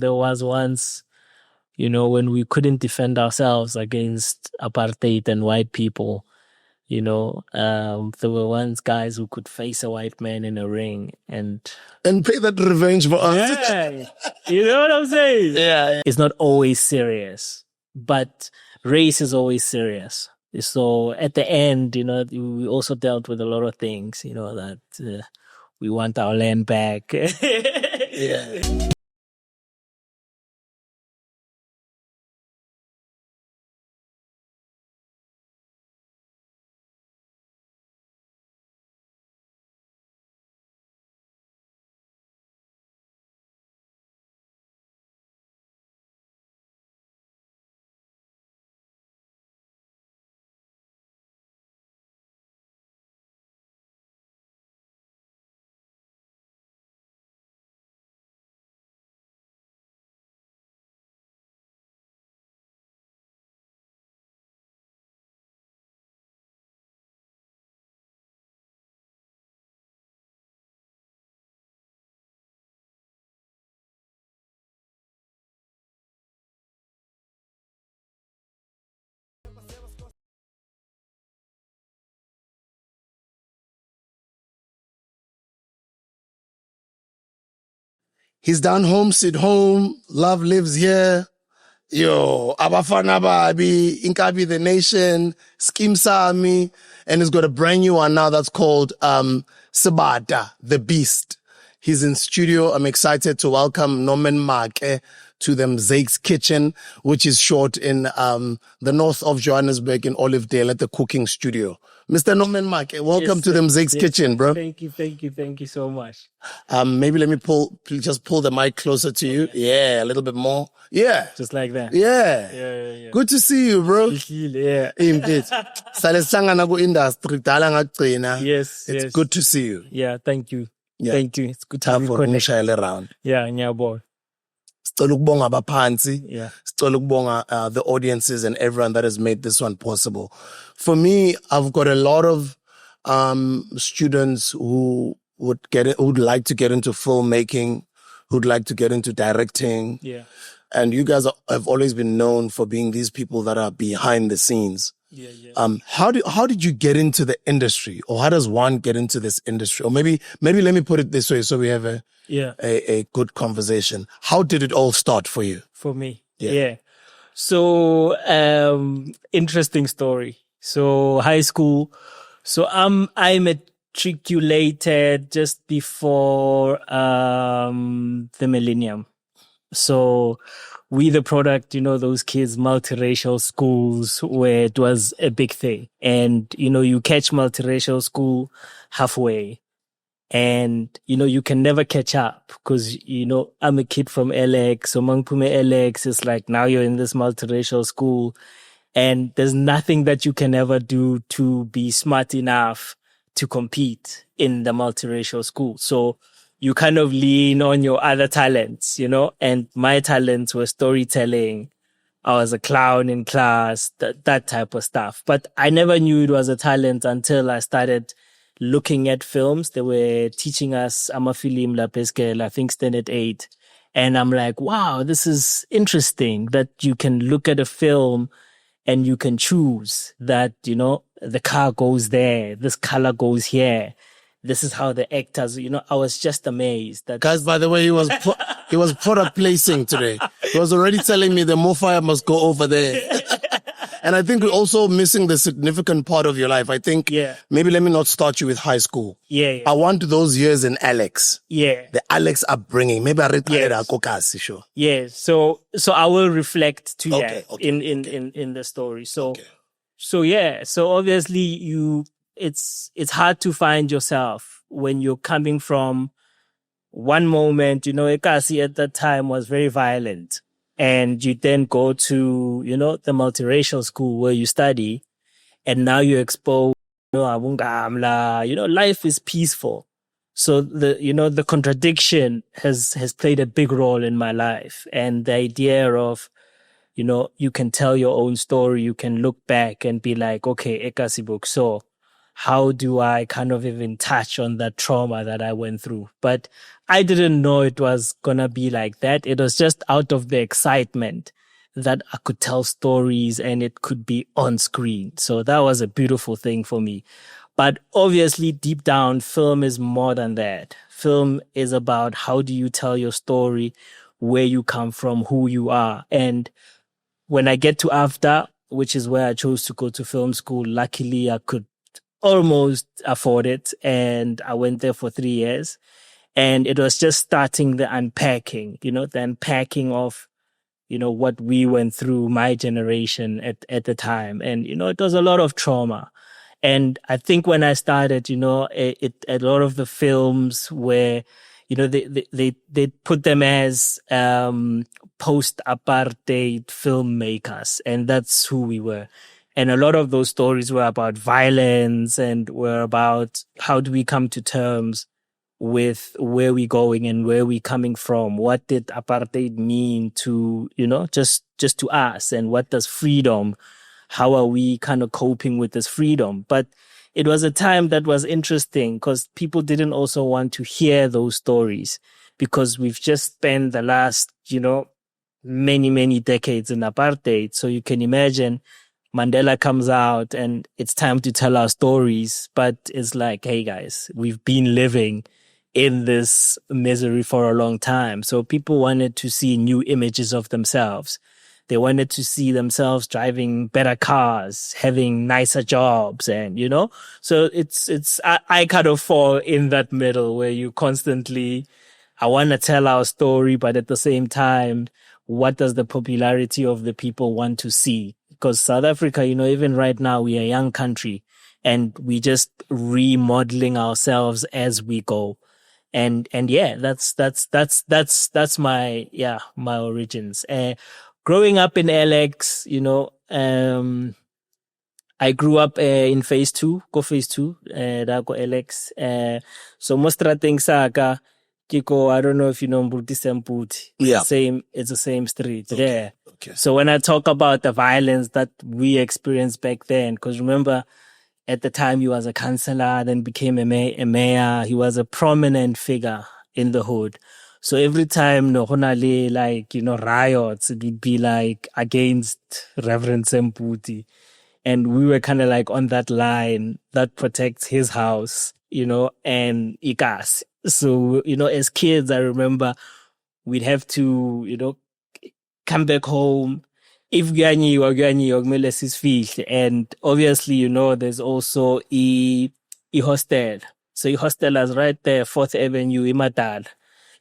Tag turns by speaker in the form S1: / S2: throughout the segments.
S1: there was once, when we couldn't defend ourselves against apartheid and white people, there were once guys who could face a white man in a ring and
S2: pay that revenge for us.
S1: yeah, you know what I'm saying?
S2: Yeah.
S1: It's not always serious, but race is always serious. So at the end, we also dealt with a lot of things, that we want our land back.
S2: Yeah. He's done home, sit home. Love lives here. Yo, Abafana Babi, Inkabi the Nation, Skim Sami, and he's got a brand new one now that's called Sabata, the Beast. He's in studio. I'm excited to welcome MAAKE to the MAAKE's kitchen, which is short in the north of Johannesburg in Olivedale at the cooking studio. Mr. MAAKE, welcome to the MAAKE's kitchen, bro.
S1: Thank you so much.
S2: Maybe let me pull the mic closer to you. Yeah, a little bit more. Yeah.
S1: Just like that.
S2: Yeah.
S1: Yeah.
S2: Good to see you, bro.
S1: Yeah.
S2: Industry.
S1: Yes.
S2: It's good to see you.
S1: Yeah, thank you.
S2: Yeah.
S1: Thank you. It's good to be connected.
S2: Around.
S1: Yeah, ngiyabonga.
S2: Sicela ukubonga abaphansi.
S1: Yeah.
S2: Sicela ukubonga the audiences and everyone that has made this one possible. For me, I've got a lot of students who would like to get into filmmaking, who'd like to get into directing.
S1: Yeah.
S2: And you guys have always been known for being these people that are behind the scenes.
S1: Yeah.
S2: How did you get into the industry, or how does one get into this industry? Or maybe let me put it this way, so we have a good conversation. How did it all start for you?
S1: For me,
S2: yeah.
S1: So interesting story. So high school. So I matriculated just before the millennium. So we the product, those kids, multiracial schools where it was a big thing. And, you catch multiracial school halfway and, you can never catch up because, I'm a kid from LX. So Mangpume LX is like, now you're in this multiracial school and there's nothing that you can ever do to be smart enough to compete in the multiracial school. So you kind of lean on your other talents, and my talents were storytelling. I was a clown in class, that type of stuff. But I never knew it was a talent until I started looking at films. They were teaching us Amafilim La Pesquel, I think Standard 8. And I'm like, wow, this is interesting that you can look at a film and you can choose that, the car goes there, this color goes here. This is how the actors, I was just amazed.
S2: Guys, by the way, he was product placing today. He was already telling me the more fire must go over there. And I think we're also missing the significant part of your life. I think maybe let me not start you with high school.
S1: Yeah.
S2: I want those years in Alex.
S1: Yeah.
S2: The Alex upbringing. Maybe I read that. Sure.
S1: Yeah. So I will reflect to that in the story. So obviously it's hard to find yourself when you're coming from one moment, Ekasi at that time was very violent. And you then go to, the multiracial school where you study. And now you're exposed, life is peaceful. So the contradiction has played a big role in my life. And the idea of, you can tell your own story. You can look back and be like, okay, Ekasi book. So how do I kind of even touch on that trauma that I went through? But I didn't know it was gonna be like that. It was just out of the excitement that I could tell stories and it could be on screen. So that was a beautiful thing for me. But obviously, deep down, film is more than that. Film is about how do you tell your story, where you come from, who you are. And when I get to AFDA, which is where I chose to go to film school, luckily I could almost afford it. And I went there for 3 years. And it was just starting the unpacking, the unpacking of what we went through, my generation at the time. And, it was a lot of trauma. And I think when I started, a lot of the films were, they put them as post-apartheid filmmakers, and that's who we were. And a lot of those stories were about violence and were about how do we come to terms with where we're going and where we're coming from. What did apartheid mean to, just to us, and what does freedom, how are we kind of coping with this freedom? But it was a time that was interesting because people didn't also want to hear those stories because we've just spent the last, many, many decades in apartheid. So you can imagine Mandela comes out and it's time to tell our stories, but it's like, hey guys, we've been living in this misery for a long time. So people wanted to see new images of themselves. They wanted to see themselves driving better cars, having nicer jobs, and, so I kind of fall in that middle where you constantly, I want to tell our story, but at the same time, what does the popularity of the people want to see? Because South Africa, even right now, we are a young country and we just remodeling ourselves as we go. And yeah, that's my origins. Growing up in LX, I grew up in phase 2, da go LX. So mostra things saka, Kiko, I don't know if you know Mbuti Semputi.
S2: Yeah.
S1: It's the same street there.
S2: Okay.
S1: So when I talk about the violence that we experienced back then, because remember, at the time he was a councillor, then became a mayor. He was a prominent figure in the hood. So every time riots, it would be like against Reverend Semputi. And we were kind of like on that line that protects his house, and Ikas. So, as kids, I remember we'd have to, come back home. If kumele sisifihle. And obviously, there's also a hostel. So a hostel is right there, 4th Avenue, Imatal.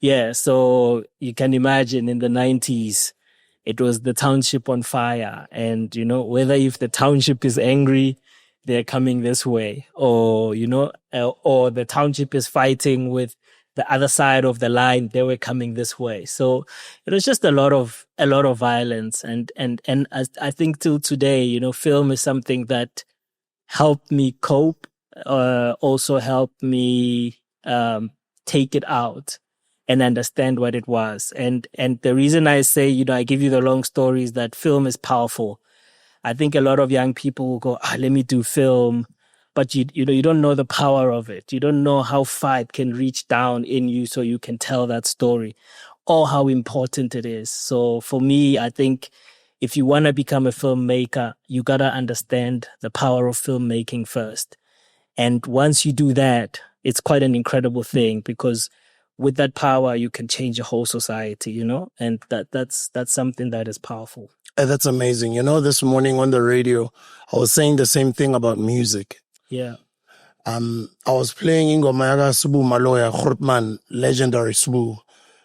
S1: Yeah, so you can imagine in the 90s, it was the township on fire. And, whether if the township is angry, they're coming this way. Or, or the township is fighting with the other side of the line, they were coming this way. So it was just a lot of violence. And I think till today, film is something that helped me cope, also helped me, take it out and understand what it was. And the reason I say, I give you the long story is that film is powerful. I think a lot of young people will go, let me do film. But you don't know the power of it. You don't know how far it can reach down in you so you can tell that story or how important it is. So for me, I think if you want to become a filmmaker, you got to understand the power of filmmaking first. And once you do that, it's quite an incredible thing because with that power, you can change a whole society, and that's something that is powerful.
S2: That's amazing. This morning on the radio, I was saying the same thing about music.
S1: Yeah.
S2: I was playing Ingoma Yaga Subu Maloya, Grootman, legendary Subu.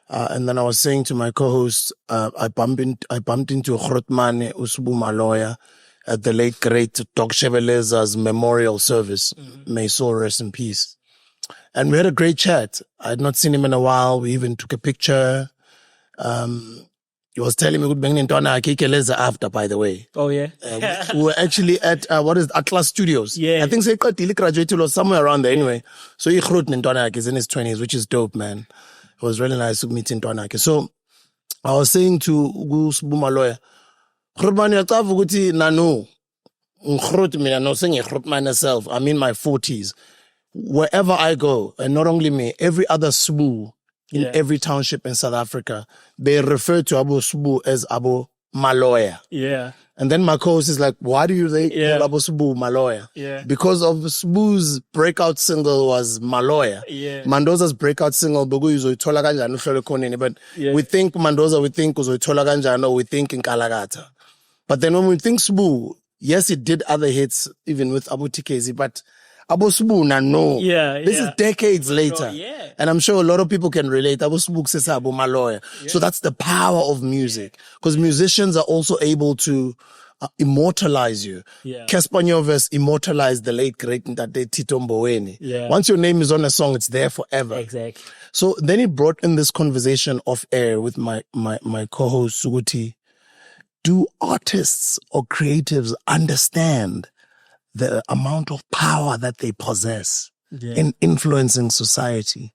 S2: And then I was saying to my co-host, I bumped into Grootman Usubu Maloya at the late great Doc Cheveleza's memorial service. Mm-hmm. May soul rest in peace. And we had a great chat. I had not seen him in a while. We even took a picture. He was telling me good banging Keleza after, by the way.
S1: Oh yeah.
S2: We were actually at Atlas Studios.
S1: Yeah.
S2: I think they graduated or somewhere around there anyway. So he wrote Ntwana is in his 20s, which is dope, man. It was really nice to meet Ntwana. So I was saying to Gus Bumaloya, Khurban yaqavu ukuthi nanu no saying myself. I'm in my 40s. Wherever I go, and not only me, every other Sbu in every township in South Africa, they refer to Abu Sbu as Abu Maloya.
S1: Yeah.
S2: And then my co-host is like, why do they call Abu Sbu Maloya?
S1: Yeah.
S2: Because of Sbu's breakout single was Maloya.
S1: Yeah.
S2: Mandoza's breakout single, Bogu Uzoitola Kanjani uhlele khoneni. But we think Mandoza, we think Uzoitola Kanjani, or we think Inkalagata. But then when we think Sbu, yes, it did other hits, even with Abu Tikezi, but Abu Sbu, no. This is decades later.
S1: Yeah.
S2: And I'm sure a lot of people can relate. Abu Sbu says Abu Maloya. So that's the power of music. Because musicians are also able to immortalize you. Kespanyoves immortalized the late great Ndade Tito Mboweni. Once your name is on a song, it's there forever.
S1: Exactly.
S2: So then he brought in this conversation off air with my co-host Suguti. Do artists or creatives understand the amount of power that they possess in influencing society?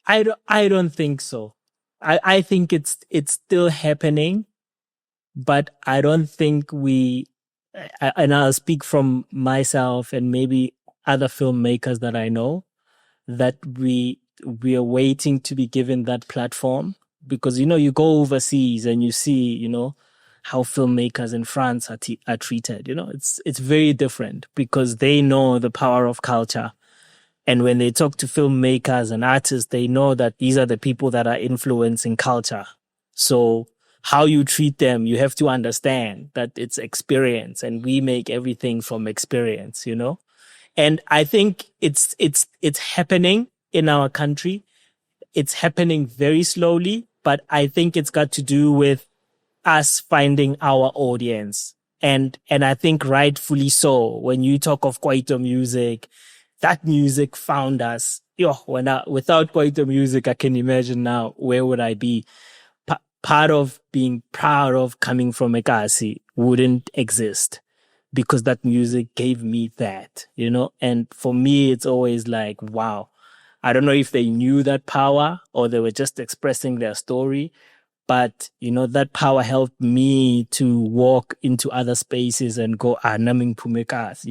S1: I don't think so. I think it's still happening, but I don't think and I'll speak from myself and maybe other filmmakers that I know, that we are waiting to be given that platform. Because, you go overseas and you see, how filmmakers in France are treated. It's very different because they know the power of culture. And when they talk to filmmakers and artists, they know that these are the people that are influencing culture. So how you treat them, you have to understand that it's experience, and we make everything from experience, And I think it's happening in our country. It's happening very slowly, but I think it's got to do with us finding our audience. And I think rightfully so. When you talk of Kwaito music, that music found us. Without Kwaito music, I can imagine now, where would I be? Part of being proud of coming from Ekasi wouldn't exist, because that music gave me that, And for me, it's always like, wow. I don't know if they knew that power or they were just expressing their story, but, that power helped me to walk into other spaces and go, naming pumekas,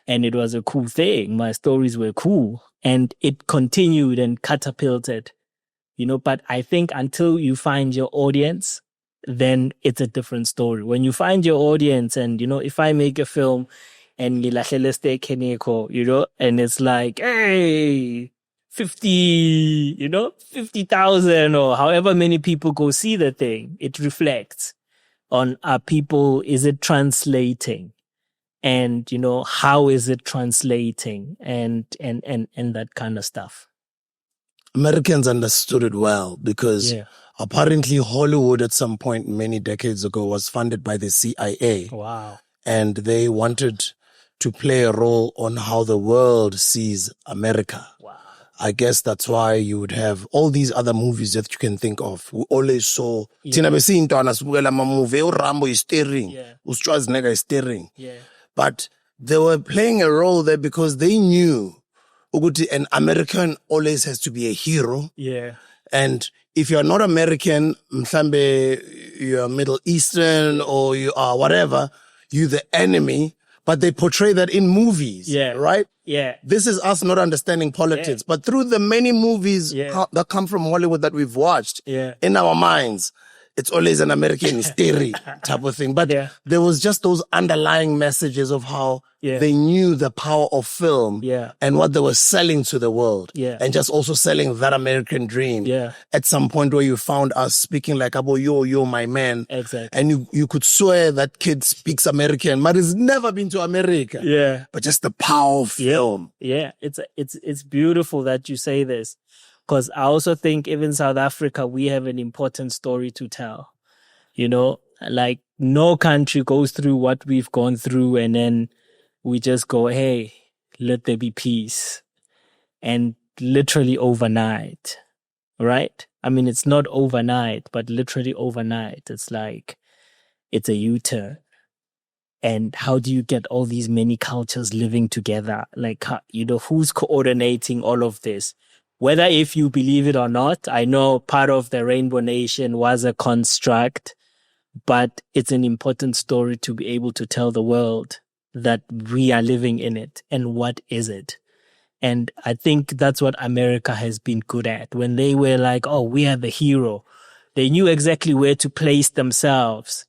S1: and it was a cool thing. My stories were cool, and it continued and catapulted, but I think until you find your audience, then it's a different story. When you find your audience and, if I make a film and and it's like, hey, 50,000 or however many people go see the thing, it reflects on people. Is it translating? And, how is it translating? And that kind of stuff.
S2: Americans understood it well because apparently Hollywood at some point many decades ago was funded by the CIA.
S1: Wow.
S2: And they wanted to play a role on how the world sees America.
S1: Wow.
S2: I guess that's why you would have all these other movies that you can think of. We always saw Tina Besintwana sibukela movie uRambo is steering, uSchwarzenegger is steering. But they were playing a role there because they knew an American always has to be a hero. And if you're not American, mhlambe you're Middle Eastern or you are whatever, you're the enemy. But they portray that in movies, right? This is us not understanding politics. But through the many movies that come from Hollywood that we've watched, in our minds, it's always an American hysteria type of thing. But there was just those underlying messages of how they knew the power of film and what they were selling to the world. And just also selling that American dream. At some point where you found us speaking like, Abo, you're my man.
S1: Exactly.
S2: And you could swear that kid speaks American, but he's never been to America. But just the power of film.
S1: It's beautiful that you say this. Because I also think even South Africa, we have an important story to tell. Like no country goes through what we've gone through and then we just go, hey, let there be peace. And literally overnight, right? I mean, it's not overnight, but literally overnight. It's like, it's a U-turn. And how do you get all these many cultures living together? Like, who's coordinating all of this? Whether if you believe it or not, I know part of the Rainbow Nation was a construct but it's an important story to be able to tell the world that we are living in it and what is it. And I think that's what America has been good at. When they were like, oh, we are the hero, they knew exactly where to place themselves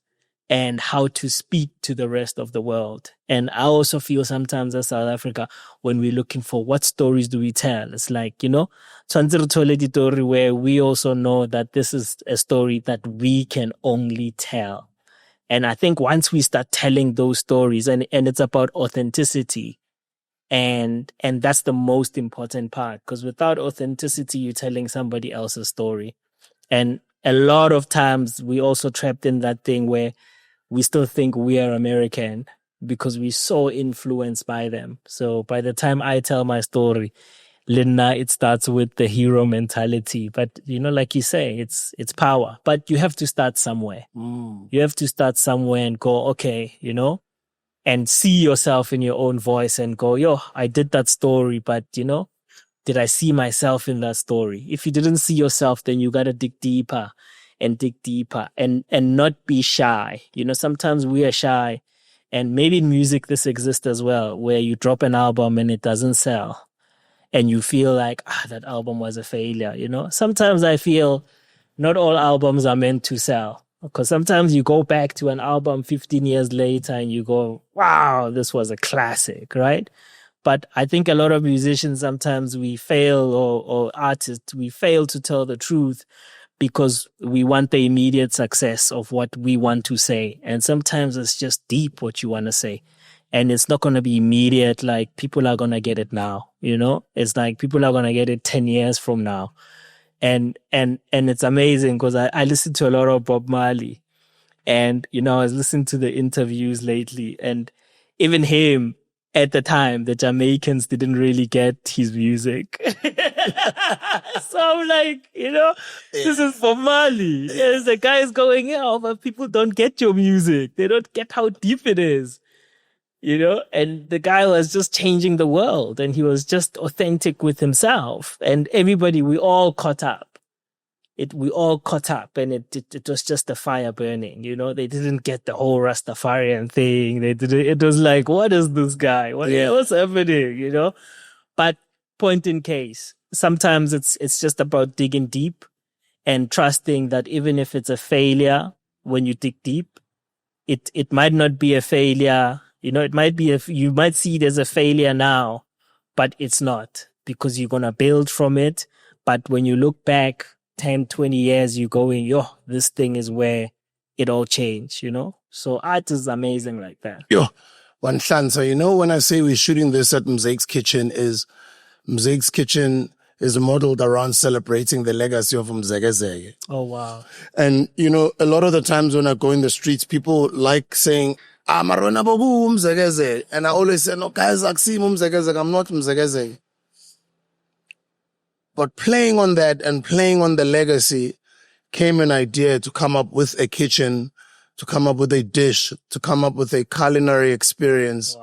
S1: and how to speak to the rest of the world. And I also feel sometimes as South Africa, when we're looking for what stories do we tell, it's like, tshwantse re thole ditori where we also know that this is a story that we can only tell. And I think once we start telling those stories, and it's about authenticity, and that's the most important part, because without authenticity, you're telling somebody else's story. And a lot of times we also trapped in that thing where we still think we are American because we're so influenced by them. So by the time I tell my story, Linna, it starts with the hero mentality. But, like you say, it's power. But you have to start somewhere. You have to start somewhere and go, okay, and see yourself in your own voice and go, yo, I did that story, but, did I see myself in that story? If you didn't see yourself, then you got to dig deeper and not be shy. Sometimes we are shy, and maybe in music this exists as well, where you drop an album and it doesn't sell and you feel like, that album was a failure. Sometimes I feel not all albums are meant to sell, because sometimes you go back to an album 15 years later and you go, wow, this was a classic, right? But I think a lot of musicians, sometimes we fail, or artists, we fail to tell the truth because we want the immediate success of what we want to say. And sometimes it's just deep what you want to say. And it's not going to be immediate, like people are going to get it now, It's like people are going to get it 10 years from now. And it's amazing because I listen to a lot of Bob Marley. And, I was listening to the interviews lately, and even him, at the time, the Jamaicans didn't really get his music. So I'm like, this is for Mali. Yes, the guy is going, but people don't get your music. They don't get how deep it is. And the guy was just changing the world, and he was just authentic with himself. And everybody, we all caught up. We all caught up, and it was just a fire burning, They didn't get the whole Rastafarian thing. It was like, what is this guy? What's happening, But point in case, sometimes it's just about digging deep and trusting that even if it's a failure, when you dig deep, it might not be a failure. It might be you might see it as a failure now, but it's not, because you're going to build from it. But when you look back 10, 20 years, you're going, this thing is where it all changed, So art is amazing like that.
S2: One chance. So, when I say we're shooting this at MAAKE's Kitchen is modeled around celebrating the legacy of Mzegezege.
S1: Oh, wow.
S2: And, a lot of the times when I go in the streets, people like saying, Marona Babu Mzegezege. And I always say, no, guys, Mzegezege. I'm not Mzegezege. But playing on that and playing on the legacy came an idea to come up with a kitchen, to come up with a dish, to come up with a culinary experience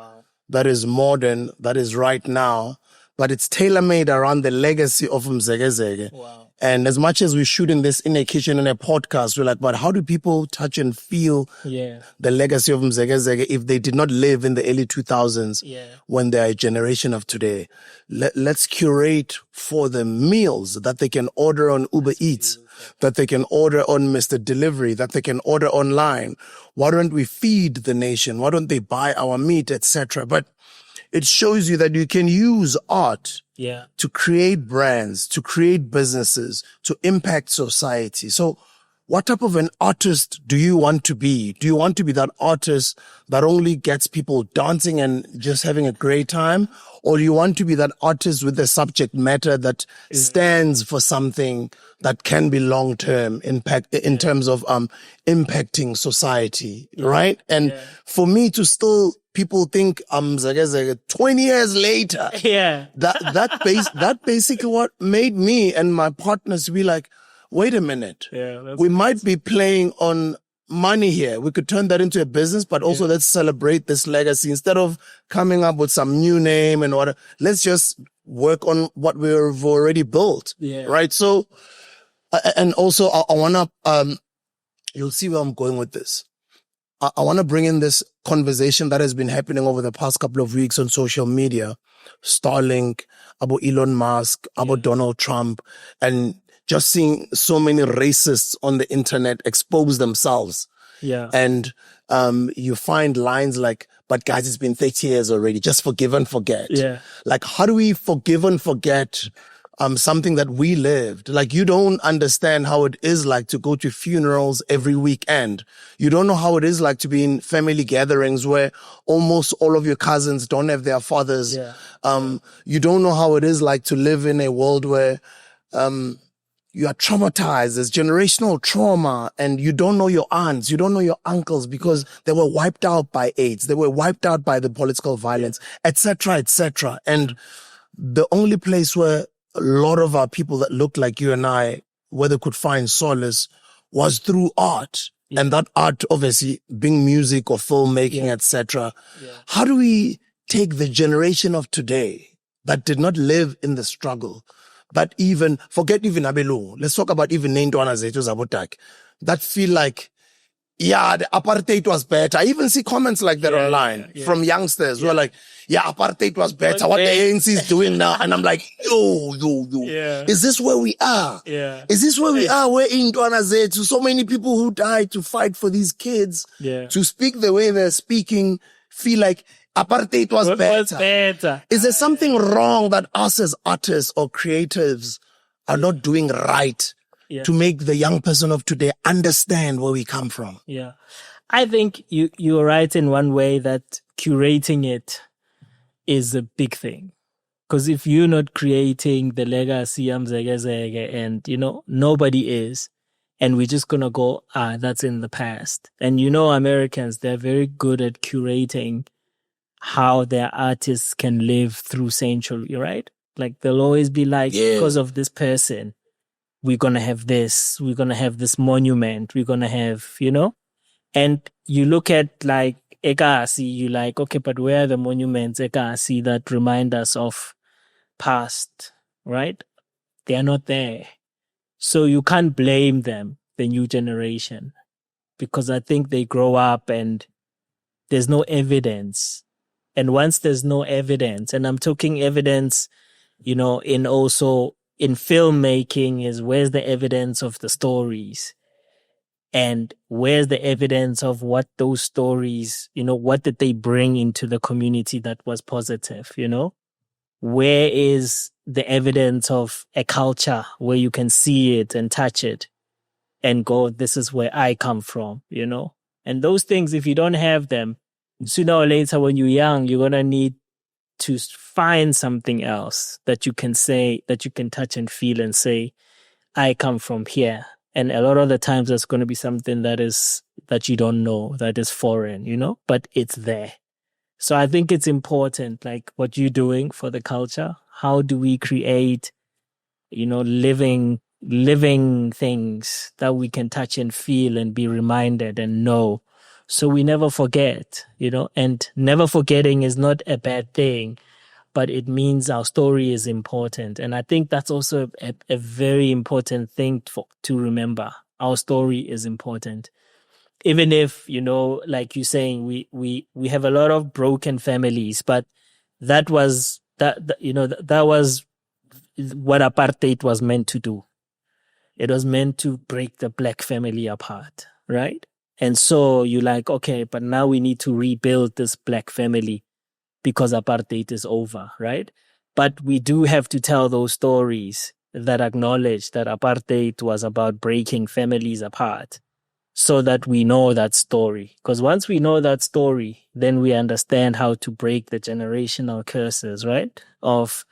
S2: that is modern, that is right now, but it's tailor-made around the legacy of Mzegezege.
S1: Wow.
S2: And as much as we're shooting this in a kitchen, in a podcast, we're like, but how do people touch and feel the legacy of Mzegezege if they did not live in the early 2000s when they're a generation of today? Let's curate for them meals that they can order on Uber Eats, that they can order on Mr. Delivery, that they can order online. Why don't we feed the nation? Why don't they buy our meat, etc.? But it shows you that you can use art to create brands, to create businesses, to impact society. So what type of an artist do you want to be? Do you want to be that artist that only gets people dancing and just having a great time? Or do you want to be that artist with a subject matter that stands for something that can be long-term impact in terms of impacting society, right? And for me to still, people think I'm 20 years later. That basically what made me and my partners be like, wait a minute. We might be playing on money here. We could turn that into a business, but also let's celebrate this legacy. Instead of coming up with some new name and whatever, let's just work on what we've already built. Right? So, and also I want to You'll see where I'm going with this. I want to bring in this conversation that has been happening over the past couple of weeks on social media. Starlink, about Elon Musk, about Donald Trump, and just seeing so many racists on the internet expose themselves.
S1: Yeah.
S2: And you find lines like, but guys, it's been 30 years already. Just forgive and forget.
S1: Yeah.
S2: Like, how do we forgive and forget something that we lived? Like, you don't understand how it is like to go to funerals every weekend. You don't know how it is like to be in family gatherings where almost all of your cousins don't have their fathers.
S1: Yeah.
S2: You don't know how it is like to live in a world where you are traumatized. There's generational trauma, and you don't know your aunts, you don't know your uncles because they were wiped out by AIDS. They were wiped out by the political violence, etc., etc. And the only place where a lot of our people that looked like you and I, where they could find solace, was through art.
S1: Yeah.
S2: And that art, obviously, being music or filmmaking, etc. How do we take the generation of today that did not live in the struggle, but even, forget even Abelu, let's talk about even Nentwana Zethu Zabotak, that feel like, yeah, the apartheid was better. I even see comments like that online from youngsters who are like, yeah, apartheid was better. What the ANC is doing now. And I'm like, yo.
S1: Yeah.
S2: Is this where we are?
S1: Yeah.
S2: Is this where we are? Where in Ntwana Zethu, so many people who died to fight for these kids to speak the way they're speaking, feel like apartheid was better. Is there something wrong that us as artists or creatives are not doing right to make the young person of today understand where we come from?
S1: Yeah. I think you're right in one way that curating it is a big thing. Because if you're not creating the legacy, and, nobody is, and we're just going to go, that's in the past. And Americans, they're very good at curating how their artists can live through century, right? Like they'll always be like, because of this person, we're going to have this, we're going to have this monument, we're going to have, and you look at like Ekasi, you like, okay, but where are the monuments, Ekasi, that remind us of past, right? They are not there. So you can't blame them, the new generation, because I think they grow up and there's no evidence. And once there's no evidence, and I'm talking evidence, in filmmaking, is where's the evidence of the stories? And where's the evidence of what those stories, what did they bring into the community that was positive, Where is the evidence of a culture where you can see it and touch it and go, this is where I come from, And those things, if you don't have them, sooner or later when you're young, you're going to need to find something else that you can say, that you can touch and feel and say, I come from here. And a lot of the times that's going to be something that you don't know, that is foreign, but it's there. So I think it's important, like what you're doing for the culture. How do we create, living things that we can touch and feel and be reminded and know, so we never forget, and never forgetting is not a bad thing, but it means our story is important. And I think that's also a very important thing to remember. Our story is important. Even if, like you're saying, we have a lot of broken families, but that was that was what apartheid was meant to do. It was meant to break the black family apart, right? And so you're like, okay, but now we need to rebuild this black family because apartheid is over, right? But we do have to tell those stories that acknowledge that apartheid was about breaking families apart, so that we know that story. Because once we know that story, then we understand how to break the generational curses, right? Of,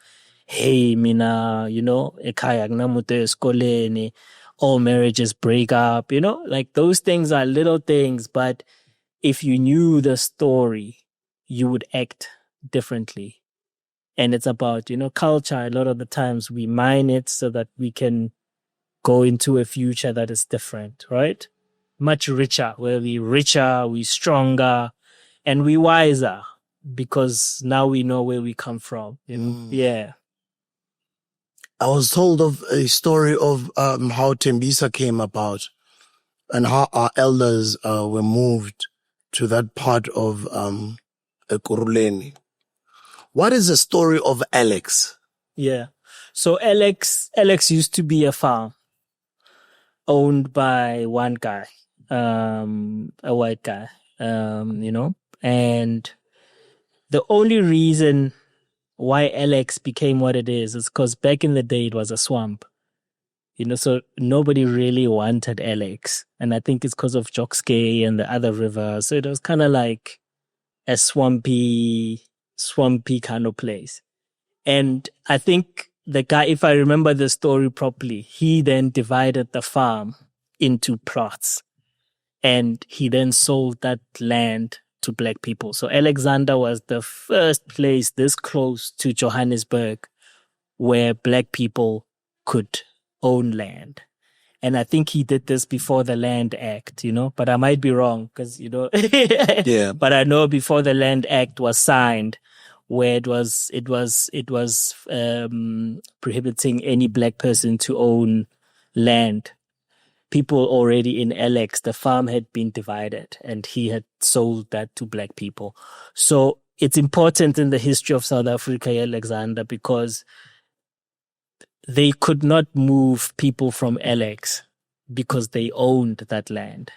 S1: hey, mina, ekhaya akunamuntu esikoleni, all marriages break up, like those things are little things, but if you knew the story, you would act differently. And it's about, culture. A lot of the times we mine it so that we can go into a future that is different, right? Much richer, where we stronger, and we wiser, because now we know where we come from. Yeah.
S2: I was told of a story of how Tembisa came about. and how our elders were moved to that part of Ekurhuleni. What is the story of Alex?
S1: Yeah. So Alex used to be a farm owned by one guy, a white guy, and the only reason why Alex became what it is because back in the day it was a swamp, so nobody really wanted Alex. And I think it's because of Jokske and the other river. So it was kind of like a swampy kind of place. And I think the guy, if I remember the story properly, he then divided the farm into plots. And he then sold that land to black people. So Alexandra was the first place this close to Johannesburg where black people could own land. And I think he did this before the Land Act, but I might be wrong because,
S2: Yeah.
S1: But I know before the Land Act was signed, where it was prohibiting any black person to own land. People already in Alex, the farm had been divided and he had sold that to black people. So it's important in the history of South Africa, Alexandra, because they could not move people from Alex because they owned that land.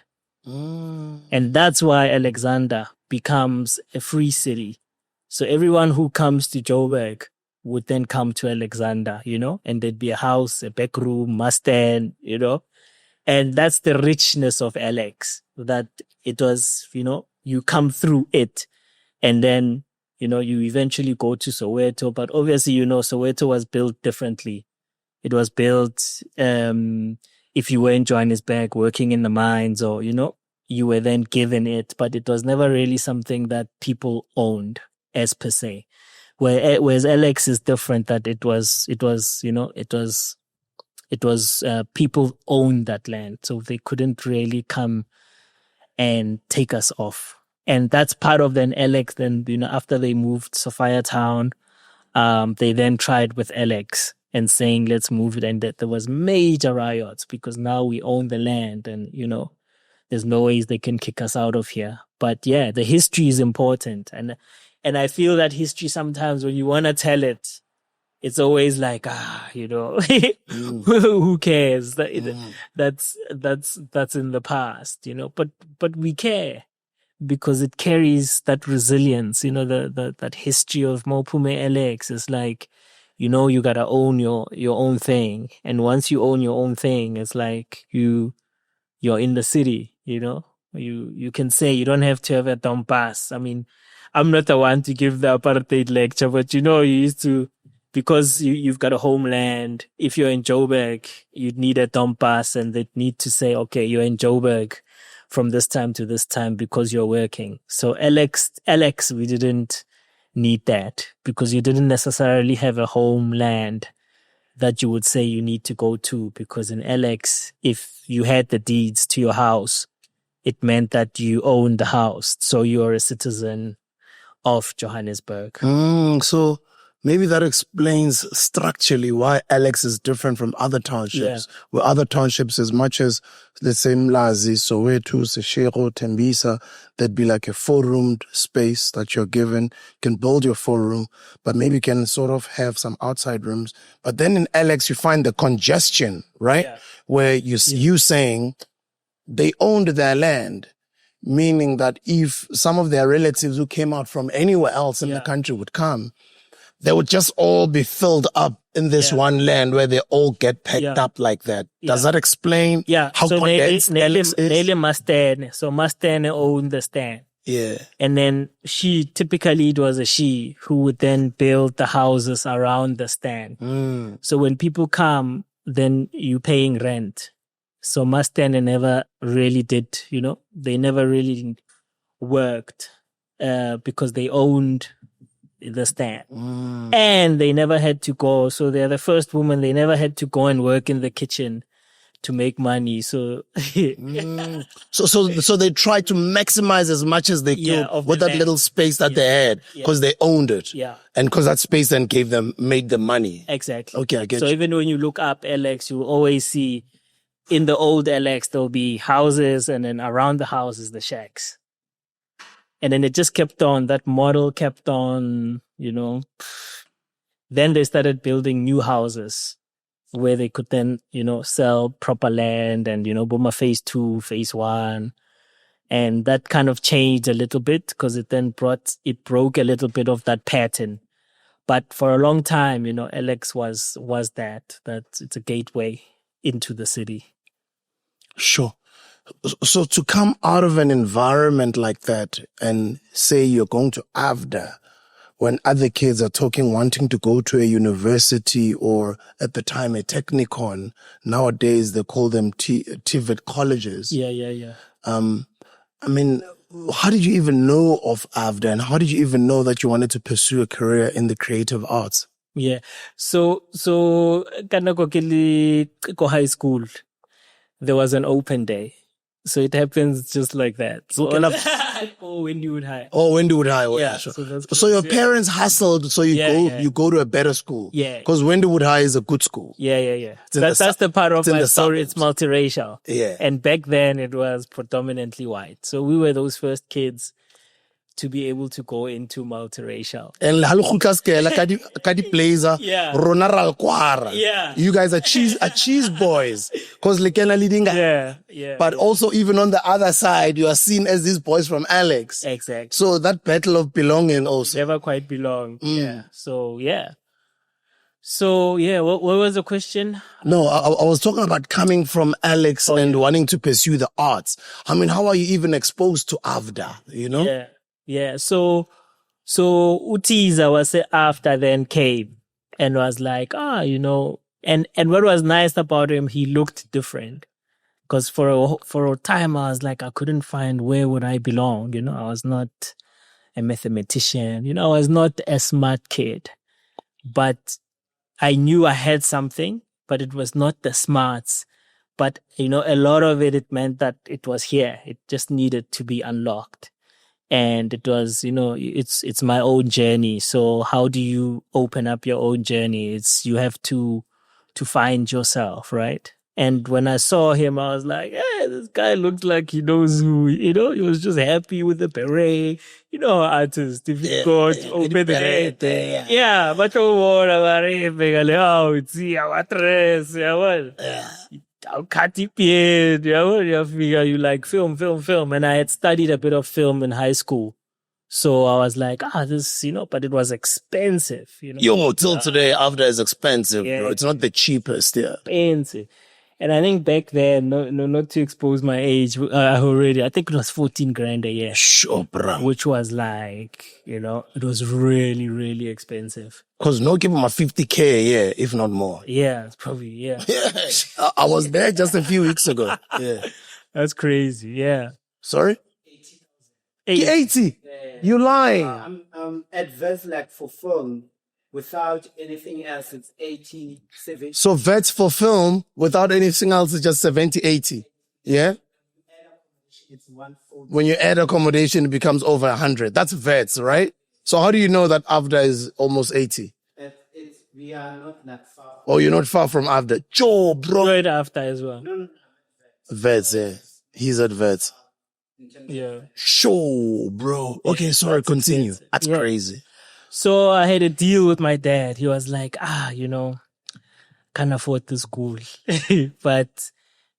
S1: And that's why Alexandra becomes a free city. So everyone who comes to Joburg would then come to Alexandra, and there'd be a house, a back room, mustang, And that's the richness of Alex, that it was, you come through it and then, you eventually go to Soweto. But obviously, Soweto was built differently. It was built, if you were in Johannesburg working in the mines or, you were then given it, but it was never really something that people owned as per se. Whereas Alex is different, that it was people owned that land, so they couldn't really come and take us off. And that's part of then Alex. Then after they moved Sophia Town, they then tried with Alex and saying let's move it, and that there was major riots because now we own the land, and there's no ways they can kick us out of here. But yeah, the history is important, and I feel that history sometimes when you want to tell it, it's always like, who cares? That's in the past, but we care because it carries that resilience, that history of Mophume Alex is like, you gotta own your own thing. And once you own your own thing, it's like you're in the city, you can say you don't have to have a dump pass. I mean, I'm not the one to give the apartheid lecture, but you used to, because you've got a homeland. If you're in Joburg, you'd need a dump pass, and they'd need to say, okay, you're in Joburg from this time to this time because you're working. So Alex, we didn't need that because you didn't necessarily have a homeland that you would say you need to go to, because in Alex, if you had the deeds to your house, it meant that you owned the house. So you're a citizen of Johannesburg.
S2: So maybe that explains structurally why Alex is different from other townships. Yeah. Where other townships, as much as, let's say, Mlazi, Soweto, Seshego, Tembisa, there'd be like a 4-roomed space that you're given. You can build your 4-room, but maybe you can sort of have some outside rooms. But then in Alex, you find the congestion, right? Yeah. Where you saying they owned their land, meaning that if some of their relatives who came out from anywhere else in the country would come, they would just all be filled up in this one land where they all get packed up like that. Does that explain how condensed Alex is?
S1: So Mustang owned the stand.
S2: Yeah.
S1: And then typically it was a she who would then build the houses around the stand. So when people come, then you're paying rent. So Mustang never really did, they never really worked because they owned the stand. And they never had to go. So they're the first woman, they never had to go and work in the kitchen to make money. So
S2: so they tried to maximize as much as they could with that little space that they had, because they owned it.
S1: Yeah.
S2: And because that space then made them money.
S1: Exactly.
S2: Okay, I get
S1: so
S2: you.
S1: Even when you look up Alex, you will always see in the old LX, there'll be houses, and then around the houses, the shacks. And then it just kept on, that model kept on, Then they started building new houses where they could then, sell proper land and, Boma phase 2, phase 1. And that kind of changed a little bit because it broke a little bit of that pattern. But for a long time, LX was that it's a gateway into the city.
S2: Sure. So to come out of an environment like that and say you're going to AVDA when other kids are talking, wanting to go to a university or at the time a technicon, nowadays they call them TVET colleges.
S1: Yeah.
S2: I mean, how did you even know of AVDA and how did you even know that you wanted to pursue a career in the creative arts?
S1: Yeah. So kana ko high school, there was an open day. So it happens just like that. So Windwood High.
S2: Oh, Windwood High.
S1: Yeah.
S2: Sure. So your parents hustled, so you go to a better school.
S1: Yeah.
S2: Because Windwood High is a good school.
S1: Yeah. That's the part of my story. It's multiracial.
S2: Yeah.
S1: And back then it was predominantly white. So we were those first kids to be able to go into multiracial.
S2: And kadi blazer,
S1: Yeah.
S2: Rona Ralquara.
S1: Yeah.
S2: You guys are cheese boys. Because Lekena leading.
S1: Yeah.
S2: But also even on the other side, you are seen as these boys from Alex.
S1: Exactly.
S2: So that battle of belonging also.
S1: Never quite belong. Yeah. So what was the question?
S2: No, I was talking about coming from Alex and wanting to pursue the arts. I mean, how are you even exposed to AVDA,
S1: Yeah. So Utiza was after then came and was like, and what was nice about him, he looked different. Because for a time I was like, I couldn't find where would I belong. I was not a mathematician. I was not a smart kid. But I knew I had something, but it was not the smarts. But, a lot of it meant that it was here. It just needed to be unlocked. And it was, it's my own journey. So how do you open up your own journey? You have to find yourself, right? And when I saw him, I was like, hey, this guy looks like he knows who, he was just happy with the beret. Artist, if you go to open the head. Yeah, but I'll cut Piet, you like film. And I had studied a bit of film in high school. So I was like, this, but it was expensive,
S2: Till today, AVDA is expensive, bro. It's not the cheapest,
S1: Expensive. And I think back then, no, not to expose my age already, I think it was 14 grand a year.
S2: Sure, bro.
S1: Which was like, it was really, really expensive.
S2: Because no give him a 50K a year, if not more.
S1: Yeah, it's probably, yeah.
S2: I was there just a few weeks ago. Yeah.
S1: That's crazy, yeah.
S2: Sorry? 80?
S1: Yeah.
S2: You lying.
S1: I'm adverse like for film. Without anything else, it's 80, 70.
S2: So vets for film, without anything else, it's just 70, 80. Yeah?
S1: It's 140.
S2: When you add accommodation, it becomes over 100. That's vets, right? So how do you know that AVDA is almost 80?
S1: We are not that far.
S2: Oh, you're not far from AVDA. Joe, bro.
S1: Right after as well.
S2: Vets, yeah. He's at vets.
S1: Yeah.
S2: Sure, bro. Okay, sorry, continue. That's crazy.
S1: So I had a deal with my dad. He was like, can't afford the school. But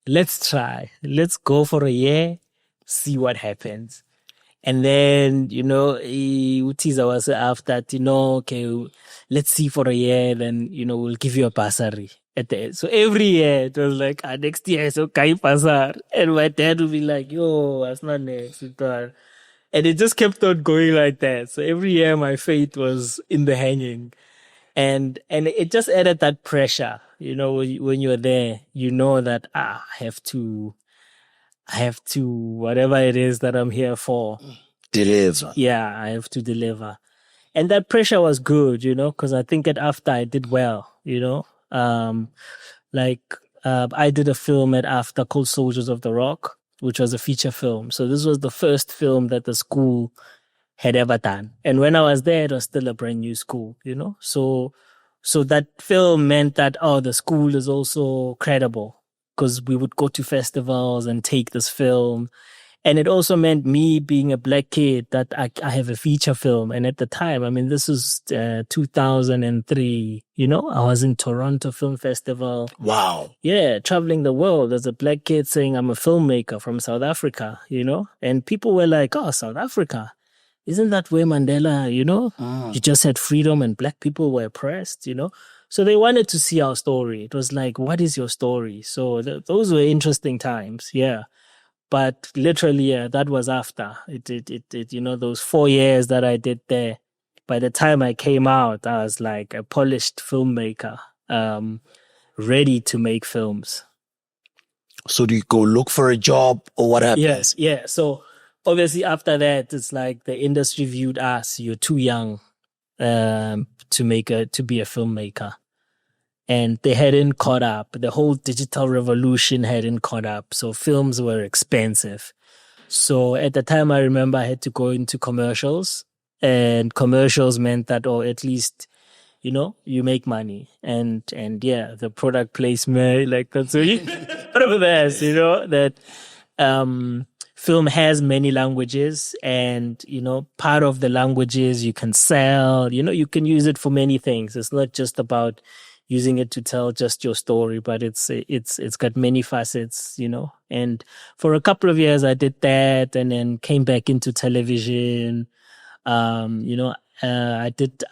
S1: let's try. Let's go for a year, see what happens. And then, Utiza was after, okay, let's see for a year, then, we'll give you a bursary. So every year it was like, next year, so kai pasar. And my dad would be like, that's not next. And it just kept on going like that. So every year my fate was in the hanging. And it just added that pressure, when you're there, that, I have to, whatever it is that I'm here for.
S2: Deliver.
S1: Yeah, I have to deliver. And that pressure was good, because I think after I did well, I did a film at after called Soldiers of the Rock, which was a feature film. So this was the first film that the school had ever done. And when I was there, it was still a brand new school, So that film meant that, the school is also credible. because we would go to festivals and take this film. And it also meant me being a black kid that I have a feature film. And at the time, I mean, this was 2003, I was in Toronto Film Festival.
S2: Wow.
S1: Yeah, traveling the world as a black kid saying I'm a filmmaker from South Africa, and people were like, oh, South Africa. Isn't that where Mandela, you just had freedom and black people were oppressed, So they wanted to see our story. It was like, what is your story? So those were interesting times. Yeah. But literally, yeah, that was after it, those 4 years that I did there. By the time I came out, I was like a polished filmmaker, ready to make films.
S2: So do you go look for a job or what happened?
S1: Yes, yeah. So obviously after that, it's like the industry viewed us, you're too young to be a filmmaker. And they hadn't caught up. The whole digital revolution hadn't caught up. So films were expensive. So at the time, I remember I had to go into commercials. And commercials meant that, or at least, you make money. And yeah, the product placement, like that's really part of this, that film has many languages, and part of the languages you can sell, you can use it for many things. It's not just about using it to tell just your story, but it's got many facets, and for a couple of years I did that, and then came back into television. I did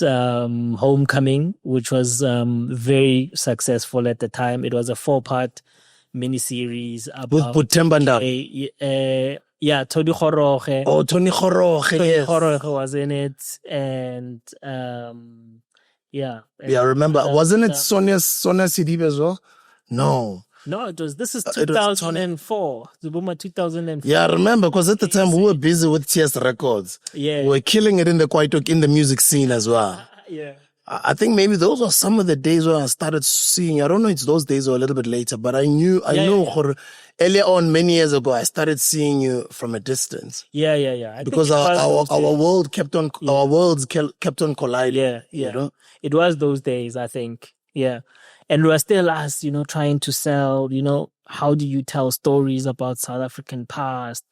S1: Homecoming, which was very successful at the time. It was a 4-part miniseries about
S2: With Tembanda.
S1: Yeah, Tony Goroge.
S2: Oh, Tony Goroge.
S1: Tony
S2: Yes.
S1: Goroge was in it, and yeah.
S2: Yeah, I remember. Wasn't it Sonia Sidibe as well? No.
S1: No, this is 2004. Zubuma 2004.
S2: Yeah, I remember, because at the time we were busy with TS Records.
S1: Yeah.
S2: We were killing it in the Kwaito, in the music scene as well.
S1: Yeah.
S2: I think maybe those were some of the days where I started seeing, I don't know if it's those days or a little bit later, but I know earlier on, many years ago, I started seeing you from a distance.
S1: Yeah.
S2: Because our world kept on, our worlds kept on colliding.
S1: Yeah. It was those days, I think. Yeah. And we're still us, trying to sell, how do you tell stories about South African past?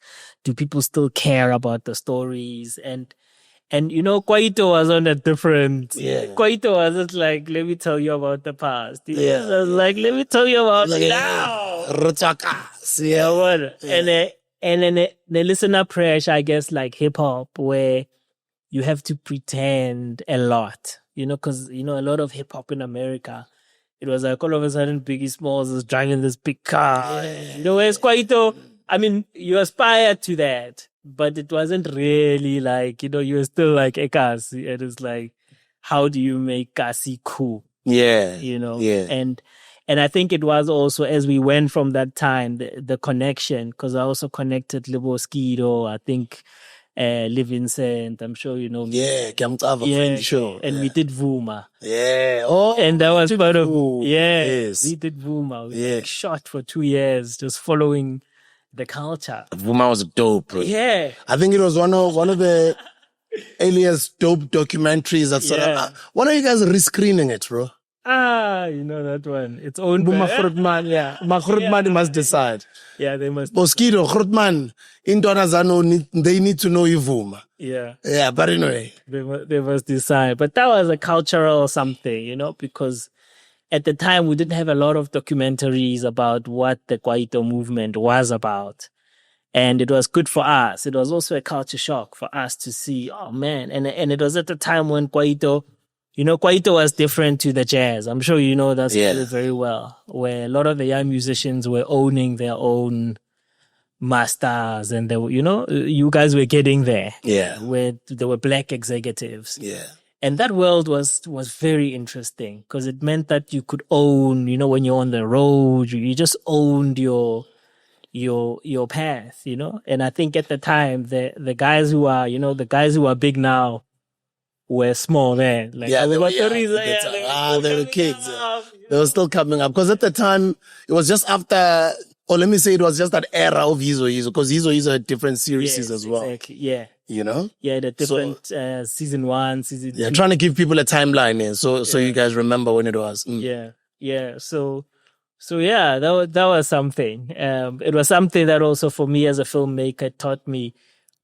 S1: Do people still care about the stories? And Kwaito was on a different.
S2: Yeah.
S1: Kwaito was just like, let me tell you about the past. Yeah. It was like, let me tell you about now.
S2: Yeah.
S1: And then the listener pressure, I guess, like hip hop, where you have to pretend a lot, because, a lot of hip hop in America, it was like all of a sudden Biggie Smalls is driving this big car.
S2: Yeah.
S1: Whereas Kwaito, I mean, you aspired to that, but it wasn't really like, you were still like Ekasi. It is like, how do you make Kasi cool?
S2: Yeah.
S1: Yeah. And I think it was also, as we went from that time, the connection, because I also connected Libo Skido, I think, Vincent, I'm sure you know.
S2: Yeah, sure.
S1: And we did Vuma.
S2: Yeah. Oh,
S1: and that was part of,
S2: yes.
S1: We did Vuma. We shot for 2 years, just following the culture.
S2: Vuma was dope, bro.
S1: Yeah.
S2: I think it was one of the earliest dope documentaries that sort of, when are you guys rescreening it, bro?
S1: That one. It's owned
S2: by Grootman, yeah. Maar Grootman must decide.
S1: Yeah, they must.
S2: Boskido, Grootman, they need to know Ivuma.
S1: Yeah.
S2: Yeah, but anyway.
S1: They must decide. But that was a cultural something, because at the time we didn't have a lot of documentaries about what the Kwaito movement was about. And it was good for us. It was also a culture shock for us to see, oh man. And it was at the time when Kwaito was different to the jazz. I'm sure you know that very well, where a lot of the young musicians were owning their own masters, and they were, you guys were getting there.
S2: Yeah.
S1: Where there were black executives.
S2: Yeah.
S1: And that world was very interesting, because it meant that you could own, when you're on the road, you just owned your path, And I think at the time, the guys who are, the guys who are big now, were small then. Like,
S2: they were kids. They were still coming up. Because at the time, it was just after, or let me say, it was just that era of Hizo, because Hizo had different series as well.
S1: Exactly, yeah.
S2: Yeah,
S1: the different season 1, season 2.
S2: Yeah, trying to give people a timeline so you guys remember when it was.
S1: Yeah. So So yeah, that was something. It was something that also for me as a filmmaker taught me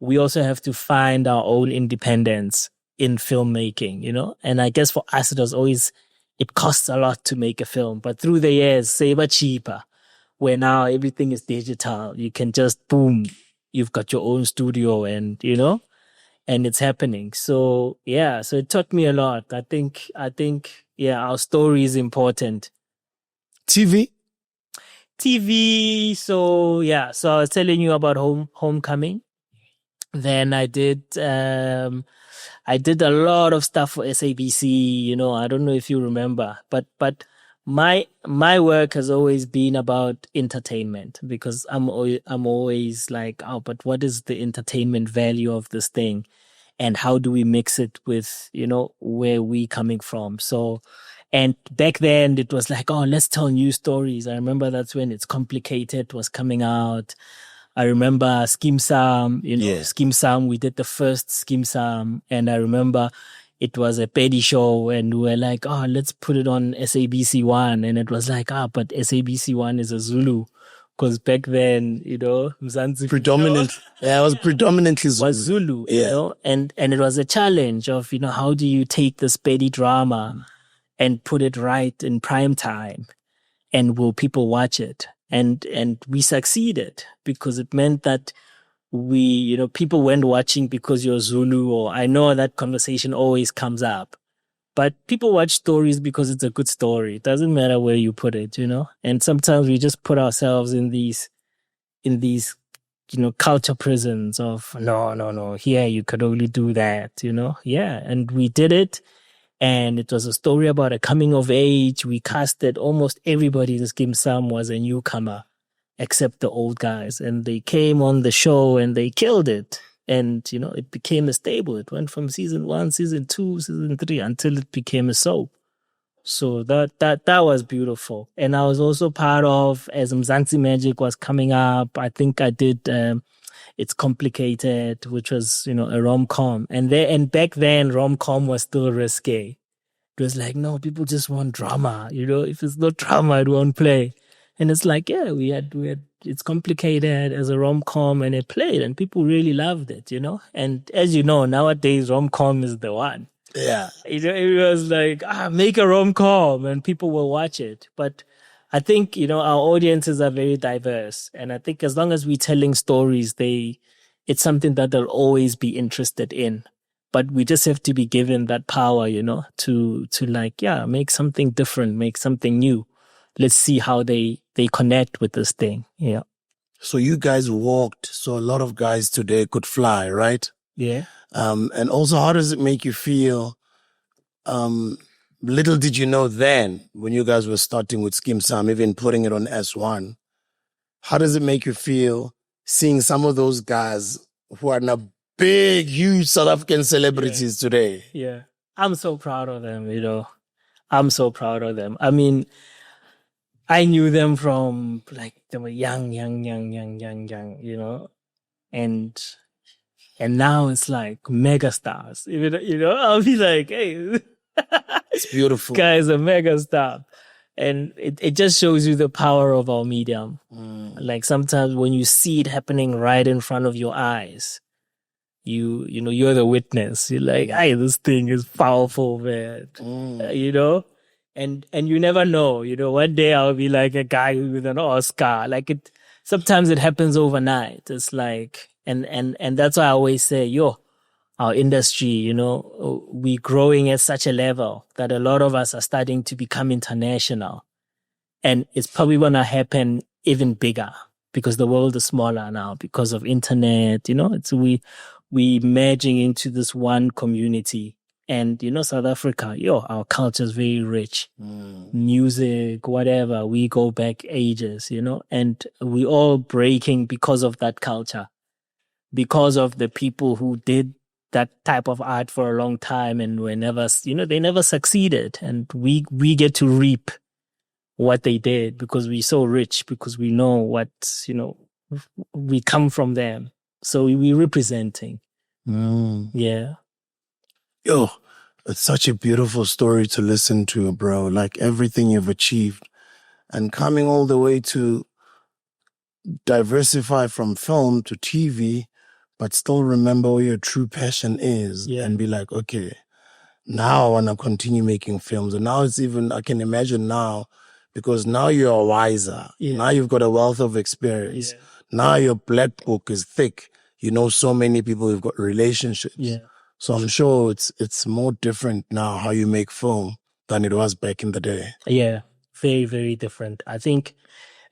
S1: we also have to find our own independence in filmmaking, And I guess for us it costs a lot to make a film, but through the years, saver cheaper, where now everything is digital. You can just boom, you've got your own studio and and it's happening. So yeah, so it taught me a lot. I think yeah, our story is important.
S2: TV?
S1: TV. So yeah, so I was telling you about Homecoming. Then I did a lot of stuff for SABC. I don't know if you remember, but my work has always been about entertainment because I'm always like, oh, but what is the entertainment value of this thing, and how do we mix it with where we coming from? So. And back then it was like, oh, let's tell new stories. I remember that's when It's Complicated was coming out. I remember Skim Sam,
S2: Yeah.
S1: Skim Sam. We did the first Skim Sam, and I remember it was a petty show, and we were like, oh, let's put it on SABC One, and it was like, but SABC One is a Zulu, because back then, Mzansi
S2: Predominant. Yeah, it was predominantly Zulu.
S1: was Zulu,
S2: Yeah.
S1: and it was a challenge of how do you take this petty drama and put it right in prime time, and will people watch it? And we succeeded because it meant that people weren't watching because you're Zulu, or I know that conversation always comes up, but people watch stories because it's a good story. It doesn't matter where you put it, and sometimes we just put ourselves in these culture prisons of no, here you could only do that, yeah, and we did it. And it was a story about a coming of age. We casted almost everybody. This Kim Sam was a newcomer, except the old guys. And they came on the show and they killed it. And, it became a stable. It went from season 1, season 2, season 3, until it became a soap. So that was beautiful. And I was also part of, as Mzansi Magic was coming up, I think I did It's Complicated, which was, a rom-com. And back then, rom-com was still risque. It was like, no, people just want drama. If it's not drama, it won't play. And it's like, yeah, we had It's Complicated as a rom-com, and it played, and people really loved it, And as you know, nowadays, rom-com is the one.
S2: Yeah.
S1: It was like, make a rom-com, and people will watch it. But I think, our audiences are very diverse. And I think as long as we're telling stories, it's something that they'll always be interested in. But we just have to be given that power, to like, yeah, make something different, make something new. Let's see how they connect with this thing. Yeah.
S2: So you guys walked, so a lot of guys today could fly, right?
S1: Yeah.
S2: And also, how does it make you feel? Little did you know then, when you guys were starting with Skim Sam, even putting it on S1, how does it make you feel seeing some of those guys who are now big, huge South African celebrities today?
S1: Yeah. I'm so proud of them, I'm so proud of them. I mean, I knew them from like they were young, and now it's like mega stars. I'll be like, hey,
S2: It's beautiful.
S1: Guy's a mega star. And it just shows you the power of our medium. Like sometimes when you see it happening right in front of your eyes, you're the witness. You're like, hey, this thing is powerful, man. And you never know. One day I'll be like a guy with an Oscar. Like sometimes it happens overnight. It's like, and that's why I always say, our industry, we're growing at such a level that a lot of us are starting to become international. And it's probably going to happen even bigger because the world is smaller now because of internet, we merging into this one community. And, South Africa, our culture is very rich. Music, whatever, we go back ages, and we all breaking because of that culture, because of the people who did that type of art for a long time and were never, they never succeeded. And we get to reap what they did because we're so rich, because we know what, we come from them. So we're representing. Yeah.
S2: Yo, it's such a beautiful story to listen to, bro. Like everything you've achieved. and coming all the way to diversify from film to TV, but still remember where your true passion is and be like, okay, now I want to continue making films. And now it's even, I can imagine now, because now you're wiser. Now you've got a wealth of experience. Now your black book is thick. You know so many people, you've got relationships. So I'm sure it's more different now how you make film than it was back in the day.
S1: Yeah, very, very different. I think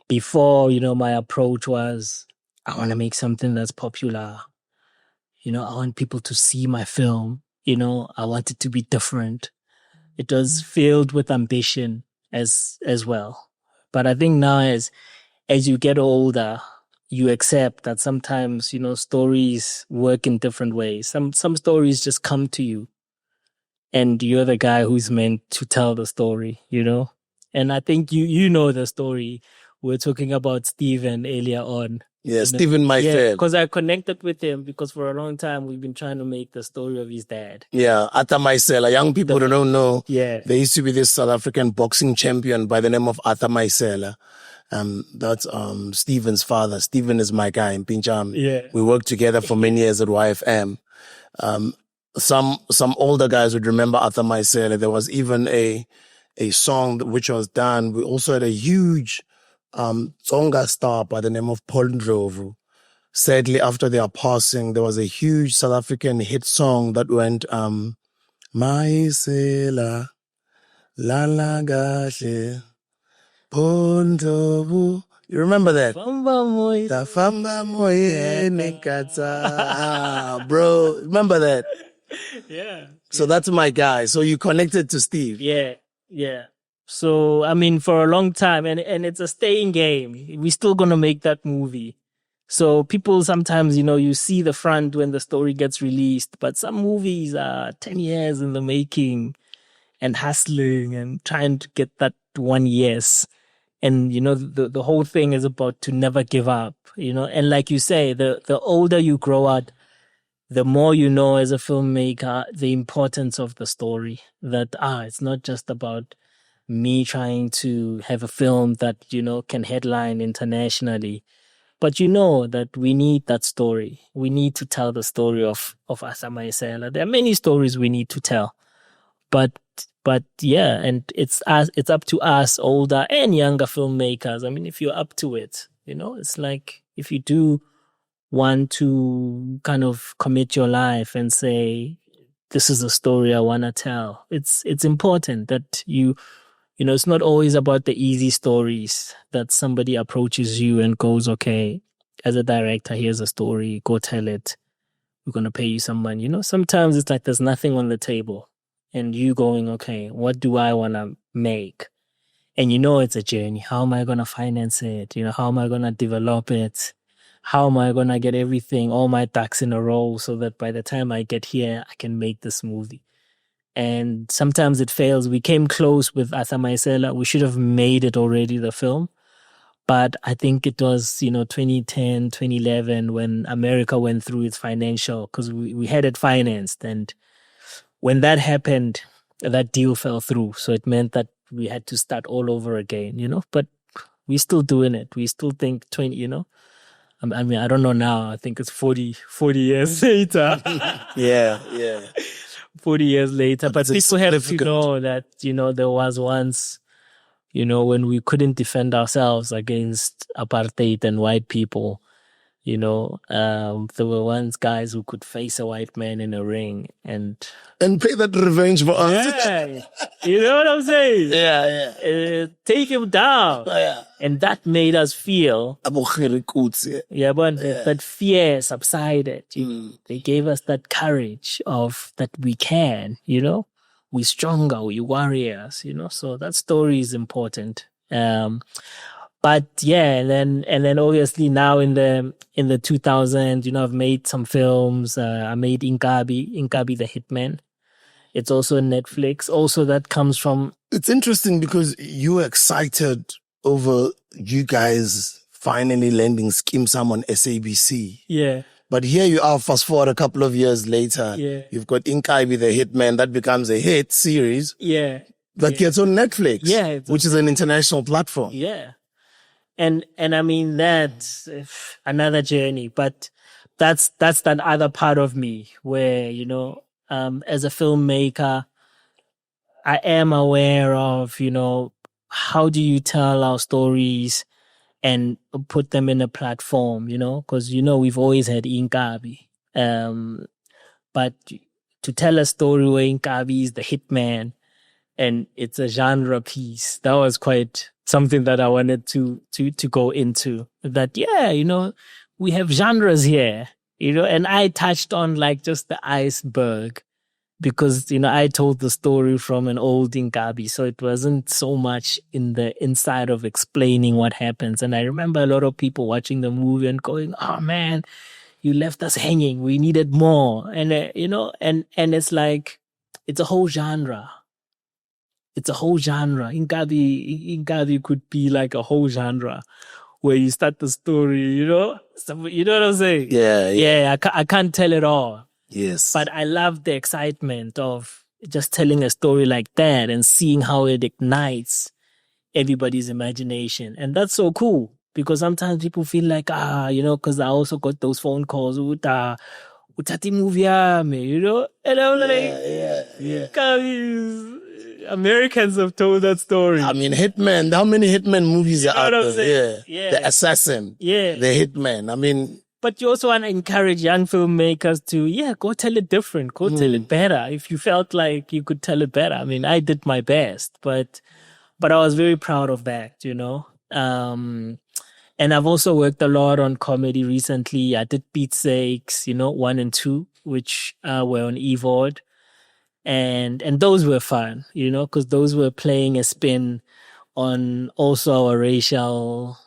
S1: before, my approach was, I want to make something that's popular. I want people to see my film. I want it to be different. It was filled with ambition as well. But I think now as you get older, you accept that sometimes, stories work in different ways. Some stories just come to you and you're the guy who's meant to tell the story, And I think you know the story. We're talking about Steven earlier on.
S2: Yeah, Steven, my friend.
S1: Because I connected with him because for a long time we've been trying to make the story of his dad.
S2: Yeah, Arthur Marcelo. Young people don't know. Yeah. There used to be this South African boxing champion by the name of Arthur Marcelo. That's Steven's father. Steven is my guy in Pincham. Yeah. We worked together for many years at YFM. Some older guys would remember Arthur Marcelo. There was even a song which was done. We also had a huge Tsonga star by the name of Paul Ndlovu. Sadly, after their passing, there was a huge South African hit song that went, Maisela, Lala Gahle, Paul Ndlovu. You remember that? Tafamba moye nekata. Bro, remember that?
S1: Yeah.
S2: So that's my guy. So you connected to Steve.
S1: Yeah. So, for a long time, and it's a staying game. We're still going to make that movie. So people sometimes, you see the front when the story gets released, but some movies are 10 years in the making and hustling and trying to get that 1 yes. And, the whole thing is about to never give up, And like you say, the older you grow up, the more you know as a filmmaker, the importance of the story. That, it's not just about me trying to have a film that, can headline internationally. But that we need that story. We need to tell the story of Arthur Marcelo. There are many stories we need to tell. But yeah, and it's up to us, older and younger filmmakers. If you're up to it, it's like if you do want to kind of commit your life and say, this is a story I want to tell. It's important that it's not always about the easy stories that somebody approaches you and goes, okay, as a director, here's a story, go tell it. We're going to pay you some money. Sometimes it's like there's nothing on the table and you going, okay, what do I want to make? And it's a journey. How am I going to finance it? How am I going to develop it? How am I going to get everything, all my ducks in a row so that by the time I get here, I can make this movie? And sometimes it fails. We came close with Arthur Marcelo. We should have made it already, the film. But I think it was, 2010, 2011 when America went through its financial, because we had it financed. And when that happened, that deal fell through. So it meant that we had to start all over again, But we're still doing it. We still think 20, I don't know now. I think it's 40 years later.
S2: Yeah.
S1: 40 years later. But people have to know that, there was once, when we couldn't defend ourselves against apartheid and white people, there were once guys who could face a white man in a ring and
S2: pay that revenge for us.
S1: Yeah. You know what I'm saying?
S2: Yeah.
S1: Take him down.
S2: Yeah.
S1: And that made us feel. That fear subsided. They gave us that courage of that we can, we're stronger, we're warriors, so that story is important. But yeah, and then obviously now in the 2000s, I've made some films. I made Inkabi the Hitman. It's also on Netflix. Also, that comes from.
S2: It's interesting because you were excited over you guys finally landing Skim Sam on SABC.
S1: Yeah.
S2: But here you are, fast forward a couple of years later.
S1: Yeah.
S2: You've got Inkabi the Hitman. That becomes a hit series.
S1: Yeah.
S2: Like it's on Netflix,
S1: it's
S2: which is an international platform.
S1: Yeah. And I mean, that's another journey, but that's that other part of me where, you know, as a filmmaker, I am aware of, you know, how do you tell our stories and put them in a platform, you know, because, you know, we've always had Inkabi. But to tell a story where Inkabi is the hitman and it's a genre piece, that was quite something that I wanted to go into. That, yeah, you know, we have genres here, you know, and I touched on like just the iceberg because, you know, I told the story from an old Inkabi, so it wasn't so much in the inside of explaining what happens. And I remember a lot of people watching the movie and going, "Oh man, you left us hanging. We needed more." And you know, and it's like it's a whole genre. It's a whole genre. Inkabi could be like a whole genre where you start the story. You know, so, you know what I'm saying?
S2: Yeah.
S1: I can't tell it all.
S2: Yes.
S1: But I love the excitement of just telling a story like that and seeing how it ignites everybody's imagination. And that's so cool because sometimes people feel like, you know, because I also got those phone calls, utati movie, you know? And I'm like, guys, Americans have told that story.
S2: I mean, Hitman, how many Hitman movies are out there?
S1: Yeah.
S2: The Assassin.
S1: Yeah.
S2: The Hitman. I mean,
S1: but you also want to encourage young filmmakers to, go tell it different, go tell it better. If you felt like you could tell it better. I mean, I did my best, but I was very proud of that, you know. And I've also worked a lot on comedy recently. I did Piet Sakes, you know, 1 and 2, which were on EVOD. And those were fun, you know, because those were playing a spin on also our racial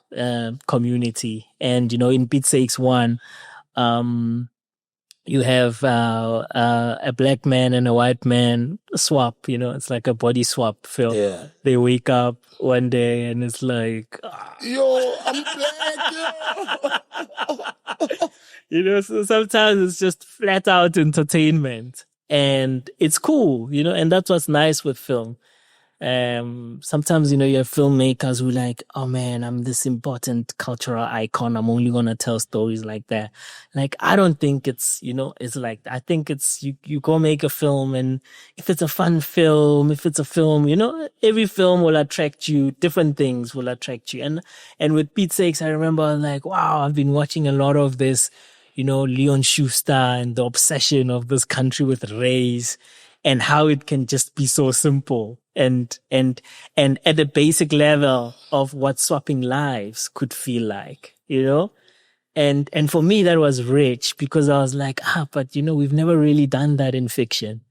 S1: community. And, you know, in Piet Sakes 1, you have a black man and a white man swap, you know, it's like a body swap film.
S2: Yeah.
S1: They wake up one day and it's like,
S2: yo, I'm black, yo.
S1: You know, so sometimes it's just flat out entertainment. And it's cool, you know, and that's what's nice with film. Sometimes, you know, you have filmmakers who like, oh man, I'm this important cultural icon. I'm only going to tell stories like that. Like, I don't think it's, you know, it's like, I think it's, you go make a film and if it's a fun film, if it's a film, you know, every film will attract you. Different things will attract you. And with Piet Sakes, I remember like, wow, I've been watching a lot of this, you know, Leon Schuster and the obsession of this country with race and how it can just be so simple and at the basic level of what swapping lives could feel like, you know? And for me, that was rich because I was like, but you know, we've never really done that in fiction.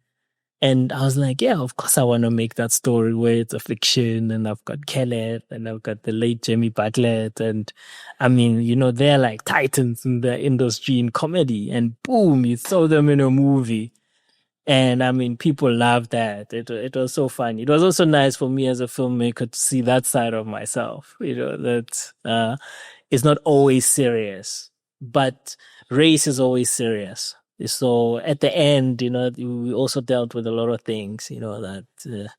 S1: And I was like, yeah, of course I want to make that story where it's a fiction and I've got Kellett and I've got the late Jimmy Bartlett. And I mean, you know, they're like titans in the industry in comedy and boom, you throw them in a movie. And I mean, people love that. It was so fun. It was also nice for me as a filmmaker to see that side of myself, you know, that it's not always serious, but race is always serious. So at the end, you know, we also dealt with a lot of things, you know, that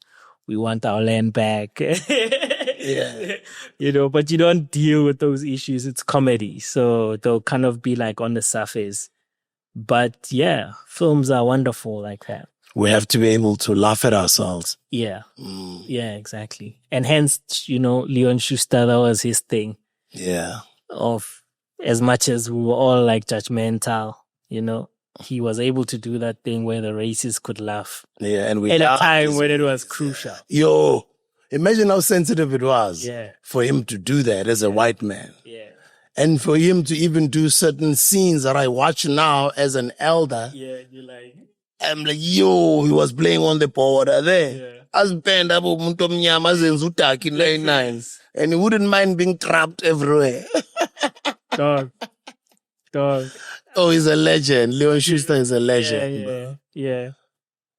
S1: we want our land back.
S2: Yeah.
S1: You know, but you don't deal with those issues. It's comedy. So they'll kind of be like on the surface. But yeah, films are wonderful like that.
S2: We have to be able to laugh at ourselves.
S1: Yeah. Yeah, exactly. And hence, you know, Leon Schuster, that was his thing.
S2: Yeah.
S1: Of as much as we were all like judgmental, you know, he was able to do that thing where the racists could laugh.
S2: Yeah, and
S1: at a time when it was crucial.
S2: Yo, imagine how sensitive it was for him to do that as a white man.
S1: Yeah.
S2: And for him to even do certain scenes that I watch now as an elder.
S1: Yeah, you're like,
S2: I'm like, yo, he was playing on the border there.
S1: Yeah.
S2: As band up umuntu omnyama azenza udaka in lane 9. And he wouldn't mind being trapped everywhere.
S1: Dog.
S2: Oh, he's a legend. Leon Schuster is a legend.
S1: Yeah.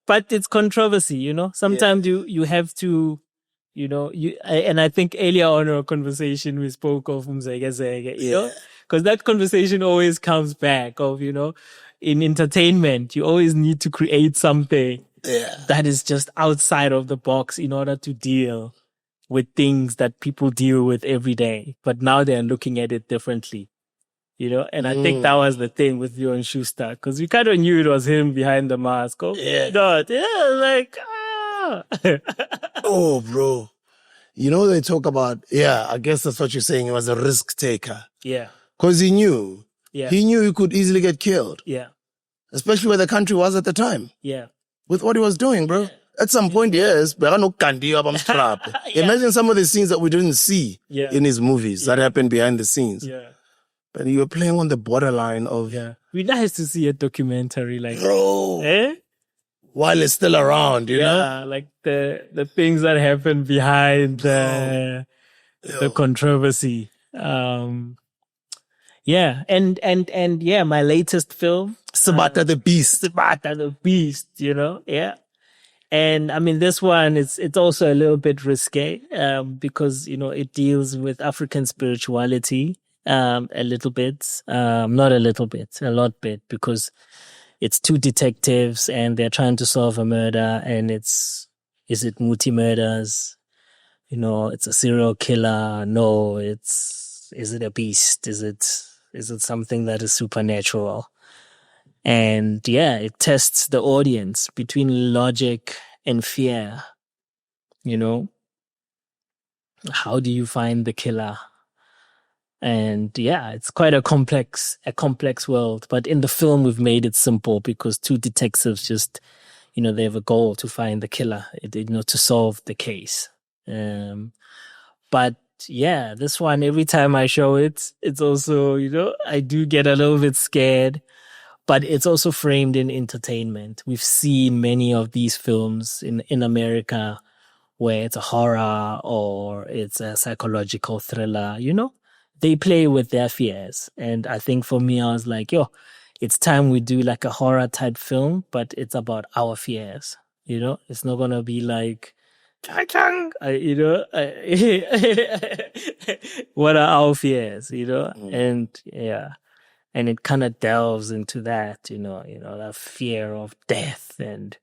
S1: But it's controversy, you know. Sometimes you have to, you know, and I think earlier on in our conversation we spoke of Mzege, you know, because that conversation always comes back of, you know, in entertainment, you always need to create something that is just outside of the box in order to deal with things that people deal with every day. But now they're looking at it differently, and I think that was the thing with Leon Schuster, because we kind of knew it was him behind the mask. Oh, God. Yeah, like,
S2: Oh, bro. They talk about, I guess that's what you're saying. He was a risk taker.
S1: Yeah.
S2: Because he knew.
S1: Yeah.
S2: He knew he could easily get killed.
S1: Yeah.
S2: Especially where the country was at the time.
S1: Yeah.
S2: With what he was doing, bro. At some point, yes. Imagine some of the scenes that we didn't see in his movies that happened behind the scenes.
S1: Yeah.
S2: But you were playing on the borderline of...
S1: Yeah. It'd be nice to see a documentary like...
S2: Bro! While it's still around, you know?
S1: Yeah, like the things that happen behind the controversy. And my latest film,
S2: Sabata the Beast.
S1: Sabata the Beast, yeah. And I mean, this one it's also a little bit risque, because it deals with African spirituality, a little bit, not a little bit, a lot bit, because it's two detectives and they're trying to solve a murder, and is it multi-murders? It's a serial killer. No, is it a beast? Is it something that is supernatural? And it tests the audience between logic and fear. How do you find the killer? And it's quite a complex world. But in the film, we've made it simple because two detectives just, they have a goal to find the killer, to solve the case. But this one, every time I show it, it's also, I do get a little bit scared, but it's also framed in entertainment. We've seen many of these films in America where it's a horror or it's a psychological thriller, They play with their fears. And I think for me, I was like, it's time we do like a horror type film, but it's about our fears. It's not going to be like, what are our fears, And and it kind of delves into that, that fear of death and,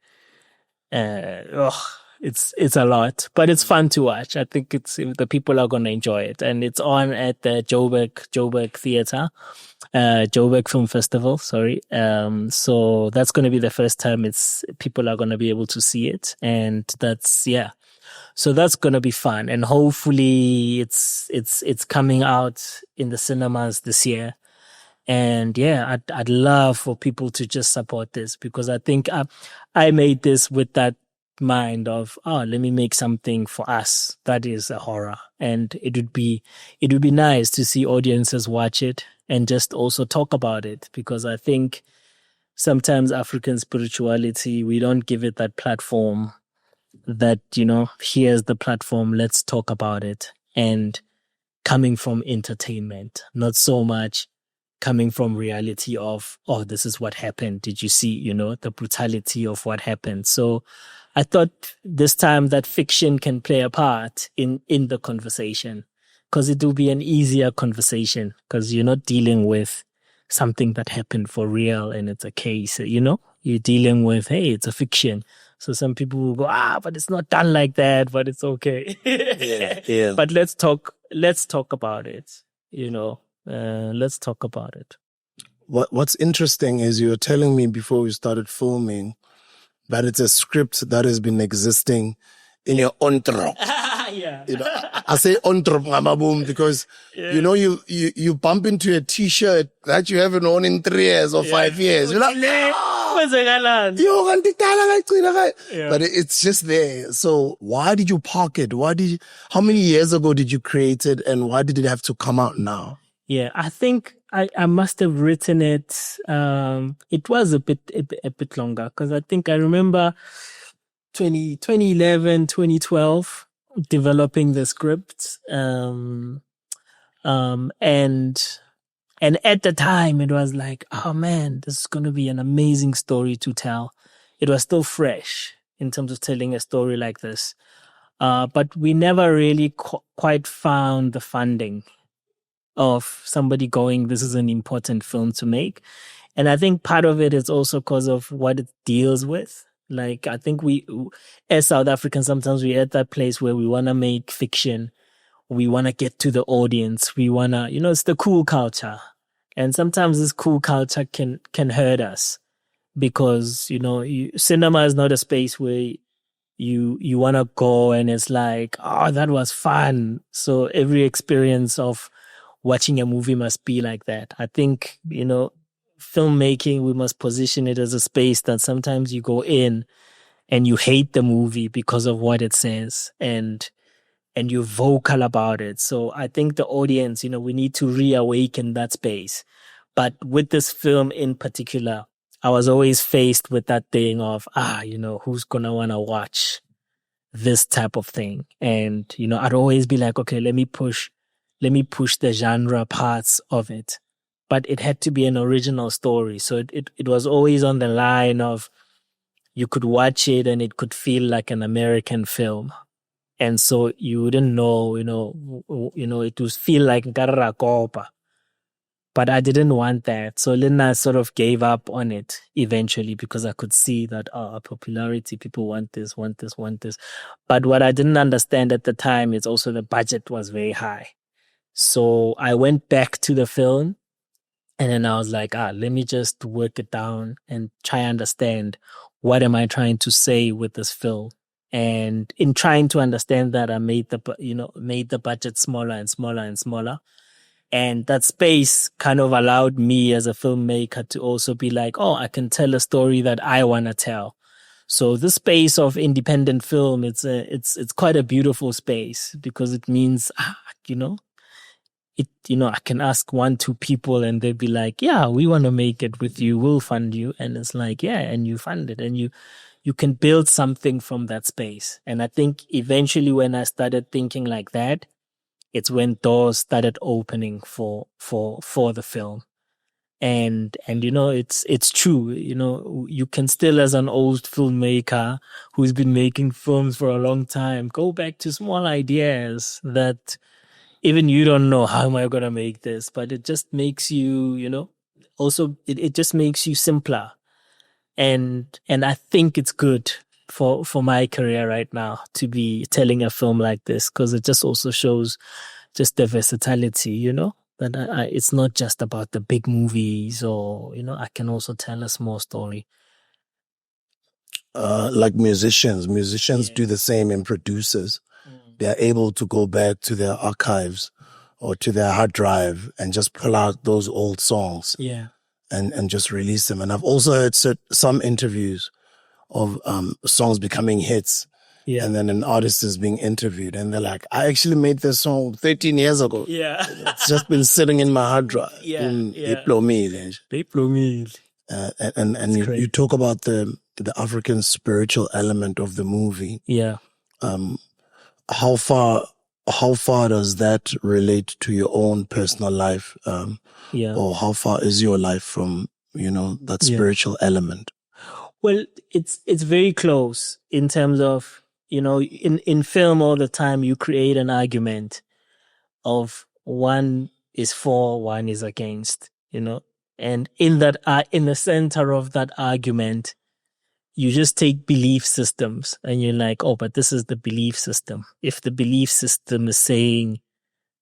S1: it's a lot, but it's fun to watch. I think the people are going to enjoy it, and it's on at the Joburg Theatre, Joburg Film Festival. Sorry. So that's going to be the first time people are going to be able to see it, and so that's going to be fun, and hopefully it's coming out in the cinemas this year. And I'd love for people to just support this, because I think I made this with that mind of, let me make something for us that is a horror, and it would be nice to see audiences watch it and just also talk about it, because I think sometimes African spirituality, we don't give it that platform that, here's the platform, let's talk about it, and coming from entertainment, not so much coming from reality of, this is what happened. Did you see, the brutality of what happened? So I thought this time that fiction can play a part in the conversation, because it will be an easier conversation, because you're not dealing with something that happened for real and it's a case, you're dealing with, hey, it's a fiction. So some people will go, but it's not done like that, but it's okay. Yeah. But let's talk about it, let's talk about it.
S2: What's interesting is you were telling me before we started filming that it's a script that has been existing in your entourage. I say entourage ngamaboom because you bump into a t-shirt that you haven't worn in 3 years or 5 years. You're like, but it's just there. So why did you park it? How many years ago did you create it, and why did it have to come out now?
S1: Yeah, I think I must have written it. It was a bit longer, because I think I remember 2011, 2012 developing the script. And at the time it was like, oh man, this is going to be an amazing story to tell. It was still fresh in terms of telling a story like this. But we never really quite found the funding of somebody going, this is an important film to make. And I think part of it is also because of what it deals with. Like, I think we, as South Africans, sometimes we're at that place where we want to make fiction. We want to get to the audience. We want to, it's the cool culture. And sometimes this cool culture can hurt us because, cinema is not a space where you want to go and it's like, oh, that was fun. So every experience of watching a movie must be like that. I think, filmmaking, we must position it as a space that sometimes you go in and you hate the movie because of what it says and you're vocal about it. So I think the audience, we need to reawaken that space. But with this film in particular, I was always faced with that thing of, who's gonna wanna watch this type of thing? And, I'd always be like, okay, let me push the genre parts of it. But it had to be an original story. So it was always on the line of you could watch it and it could feel like an American film. And so you wouldn't know, it would feel like Garrakopa. But I didn't want that. So then I sort of gave up on it eventually because I could see that, popularity, people want this, want this, want this. But what I didn't understand at the time is also the budget was very high. So I went back to the film and then I was like, let me just work it down and try understand what am I trying to say with this film. And in trying to understand that, I made the budget smaller and smaller and smaller. And that space kind of allowed me as a filmmaker to also be like, I can tell a story that I want to tell. So the space of independent film, it's quite a beautiful space because it means, I can ask 1-2 people and they'd be like, yeah, we want to make it with you. We'll fund you. And it's like, yeah, and you fund it and you can build something from that space. And I think eventually when I started thinking like that, it's when doors started opening for the film. And it's true, you can still, as an old filmmaker who's been making films for a long time, go back to small ideas that even you don't know, how am I going to make this? But it just makes you, also it just makes you simpler. And I think it's good for my career right now to be telling a film like this because it just also shows just the versatility, that it's not just about the big movies or, I can also tell a small story.
S2: Like musicians
S1: Yeah.
S2: do the same, and producers.
S1: Mm.
S2: They're able to go back to their archives or to their hard drive and just pull out those old songs
S1: Yeah.
S2: and just release them. And I've also heard some interviews of songs becoming hits.
S1: Yeah.
S2: And then an artist is being interviewed and they're like, I actually made this song 13 years ago.
S1: Yeah.
S2: It's just been sitting in my hard drive.
S1: Yeah.
S2: They blow me. And you talk about the African spiritual element of the movie.
S1: Yeah.
S2: How far does that relate to your own personal life? Or how far is your life from, that spiritual element?
S1: Well, it's very close in terms of, in film all the time, you create an argument of one is for, one is against, and in the center of that argument, you just take belief systems and you're like, but this is the belief system. If the belief system is saying,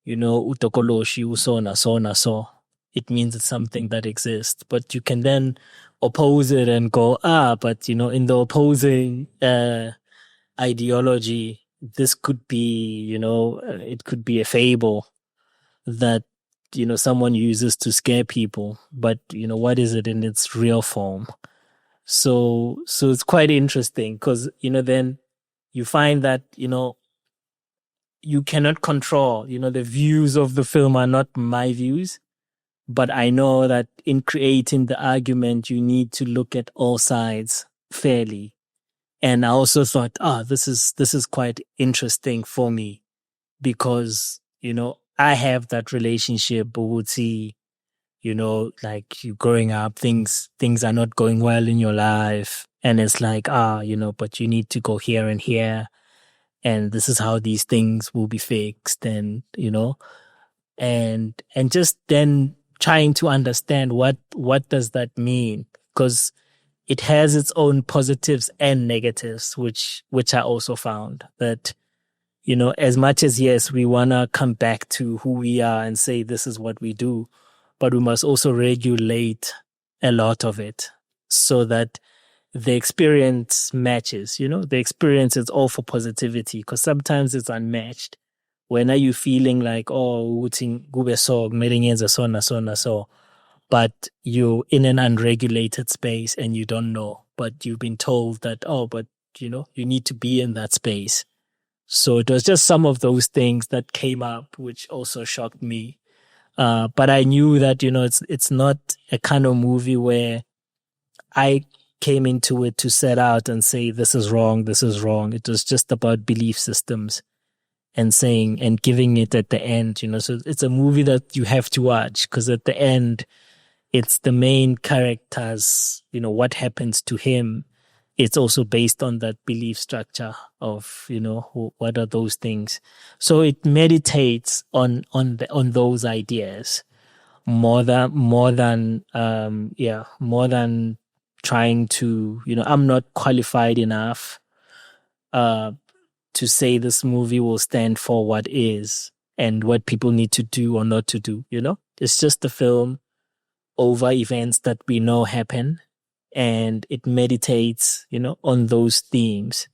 S1: utokoloshi, usona, sona, so, it means it's something that exists. But you can then oppose it and go, but, in the opposing ideology, this could be, it could be a fable that, someone uses to scare people. But, what is it in its real form? So it's quite interesting because, then you find that, you cannot control, the views of the film are not my views. But I know that in creating the argument, you need to look at all sides fairly. And I also thought, this is quite interesting for me because, I have that relationship with like you growing up, things are not going well in your life. And it's like, but you need to go here and here. And this is how these things will be fixed. And, and just then trying to understand what does that mean? Because it has its own positives and negatives, which I also found that, as much as, yes, we want to come back to who we are and say this is what we do, but we must also regulate a lot of it so that the experience matches, the experience is all for positivity, because sometimes it's unmatched. When are you feeling like, oh, so, but you're in an unregulated space and you don't know, but you've been told that, oh, but you need to be in that space. So it was just some of those things that came up, which also shocked me. But I knew that, it's not a kind of movie where I came into it to set out and say, this is wrong, this is wrong. It was just about belief systems and saying and giving it at the end, So it's a movie that you have to watch, because at the end, it's the main character's, what happens to him. It's also based on that belief structure of, what are those things. So it meditates on those ideas more than trying to, I'm not qualified enough to say this movie will stand for what is and what people need to do or not to do, It's just a film over events that we know happen, and it meditates, on those themes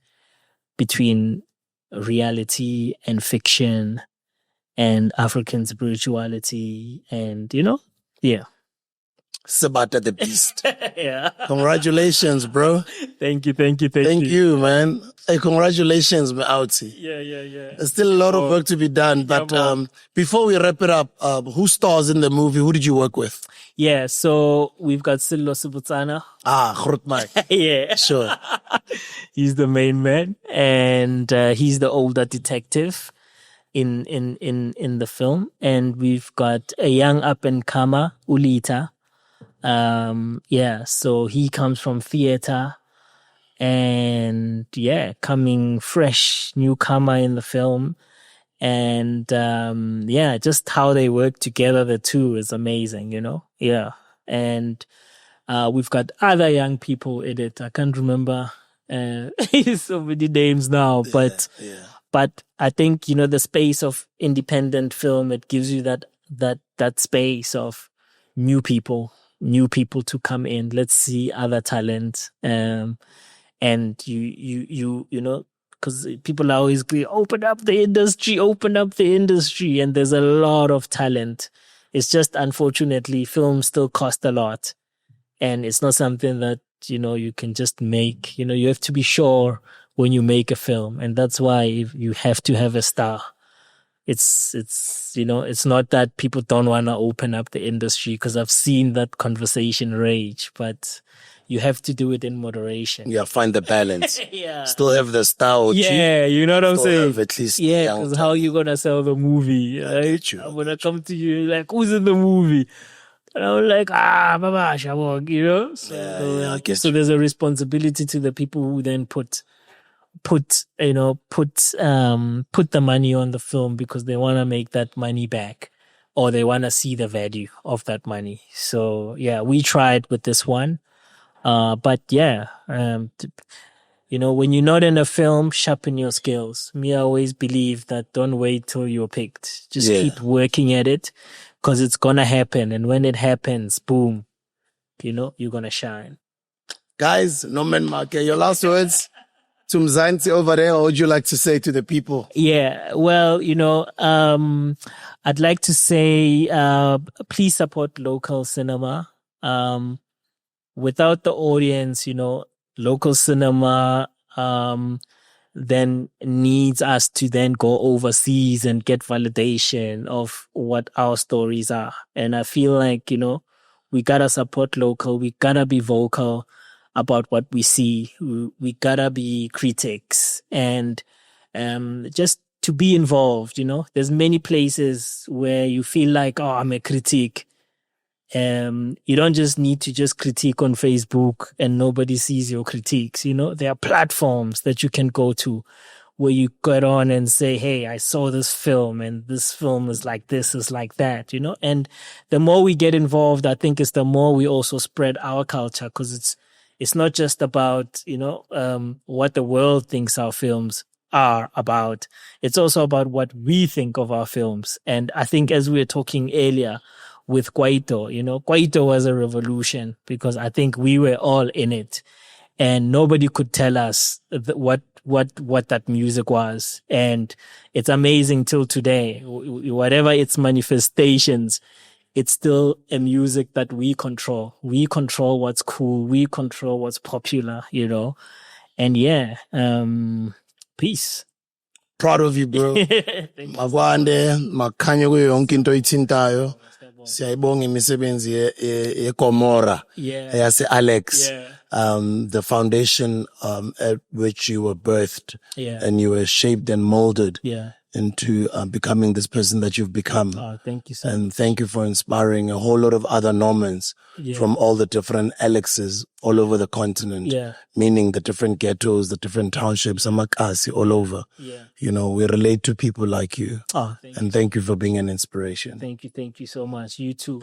S1: between reality and fiction and African spirituality and, yeah.
S2: Sabata the Beast.
S1: Yeah.
S2: Congratulations, bro.
S1: Thank you.
S2: Thank you, man. Hey, congratulations, Mauti.
S1: Yeah.
S2: There's still a lot of work to be done, but before we wrap it up, who stars in the movie? Who did you work with?
S1: Yeah, so we've got Sillo Sibutsana.
S2: Groot Mike.
S1: Yeah.
S2: Sure.
S1: He's the main man, and he's the older detective in the film. And we've got a young up-and-comer, Ulita. So he comes from theater, and coming fresh newcomer in the film. And just how they work together, the two, is amazing, Yeah. And we've got other young people in it. I can't remember so many names now, but I think, the space of independent film, it gives you that space of new people to come in. Let's see other talent. And because people are always going, open up the industry, and there's a lot of talent. It's just, unfortunately, films still cost a lot, and it's not something that, you can just make. You have to be sure when you make a film, and that's why you have to have a star. It's not that people don't want to open up the industry, because I've seen that conversation rage, but you have to do it in moderation.
S2: Yeah, find the balance.
S1: Yeah.
S2: Still have the style.
S1: Yeah, you know what I'm saying?
S2: Have at least.
S1: Yeah, because how are you going to sell the movie? Right? I'm going to come to you like, who's in the movie? And I'm like, Baba Shabok, So,
S2: I guess
S1: so there's a responsibility to the people who then put the money on the film, because they want to make that money back, or they want to see the value of that money. So yeah, we tried with this one. But yeah, when you're not in a film, sharpen your skills. I always believe that don't wait till you're picked. Just keep working at it, because it's going to happen. And when it happens, boom, you're going to shine.
S2: Guys, Norman MAAKE, your last words to Mzansi over there, what would you like to say to the people?
S1: Yeah, well, I'd like to say, please support local cinema. Without the audience, local cinema then needs us to then go overseas and get validation of what our stories are. And I feel like, we gotta support local. We gotta be vocal about what we see. We gotta be critics and just to be involved, There's many places where you feel like, oh, I'm a critic. You don't just need to just critique on Facebook and nobody sees your critiques. There are platforms that you can go to where you get on and say, hey, I saw this film and this film is like this, is like that, and the more we get involved, I think it's the more we also spread our culture, because It's not just about, what the world thinks our films are about. It's also about what we think of our films. And I think as we were talking earlier with Kwaito, Kwaito was a revolution because I think we were all in it and nobody could tell us what that music was. And it's amazing till today, whatever its manifestations, it's still a music that we control. We control what's cool. We control what's popular, And yeah, peace.
S2: Proud of you, bro. Makwande, makhanye kuyo yonke into oyithintayo. Siyayibonga imisebenzi yeGomora yase Alex. The foundation at which you were birthed and you were shaped and molded into becoming this person that you've become.
S1: Oh, thank you, sir.
S2: And thank you for inspiring a whole lot of other Normans from all the different Alexes all over the continent, meaning the different ghettos, the different townships, amakasi all over. We relate to people like you.
S1: Oh,
S2: thank you for being an inspiration.
S1: Thank you so much. You too.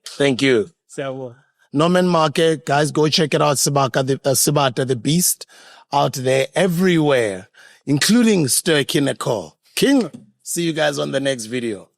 S2: Thank you. Norman MAAKE, guys, go check it out. Sabata, the Beast, out there everywhere, including Stir Kineko. King, see you guys on the next video.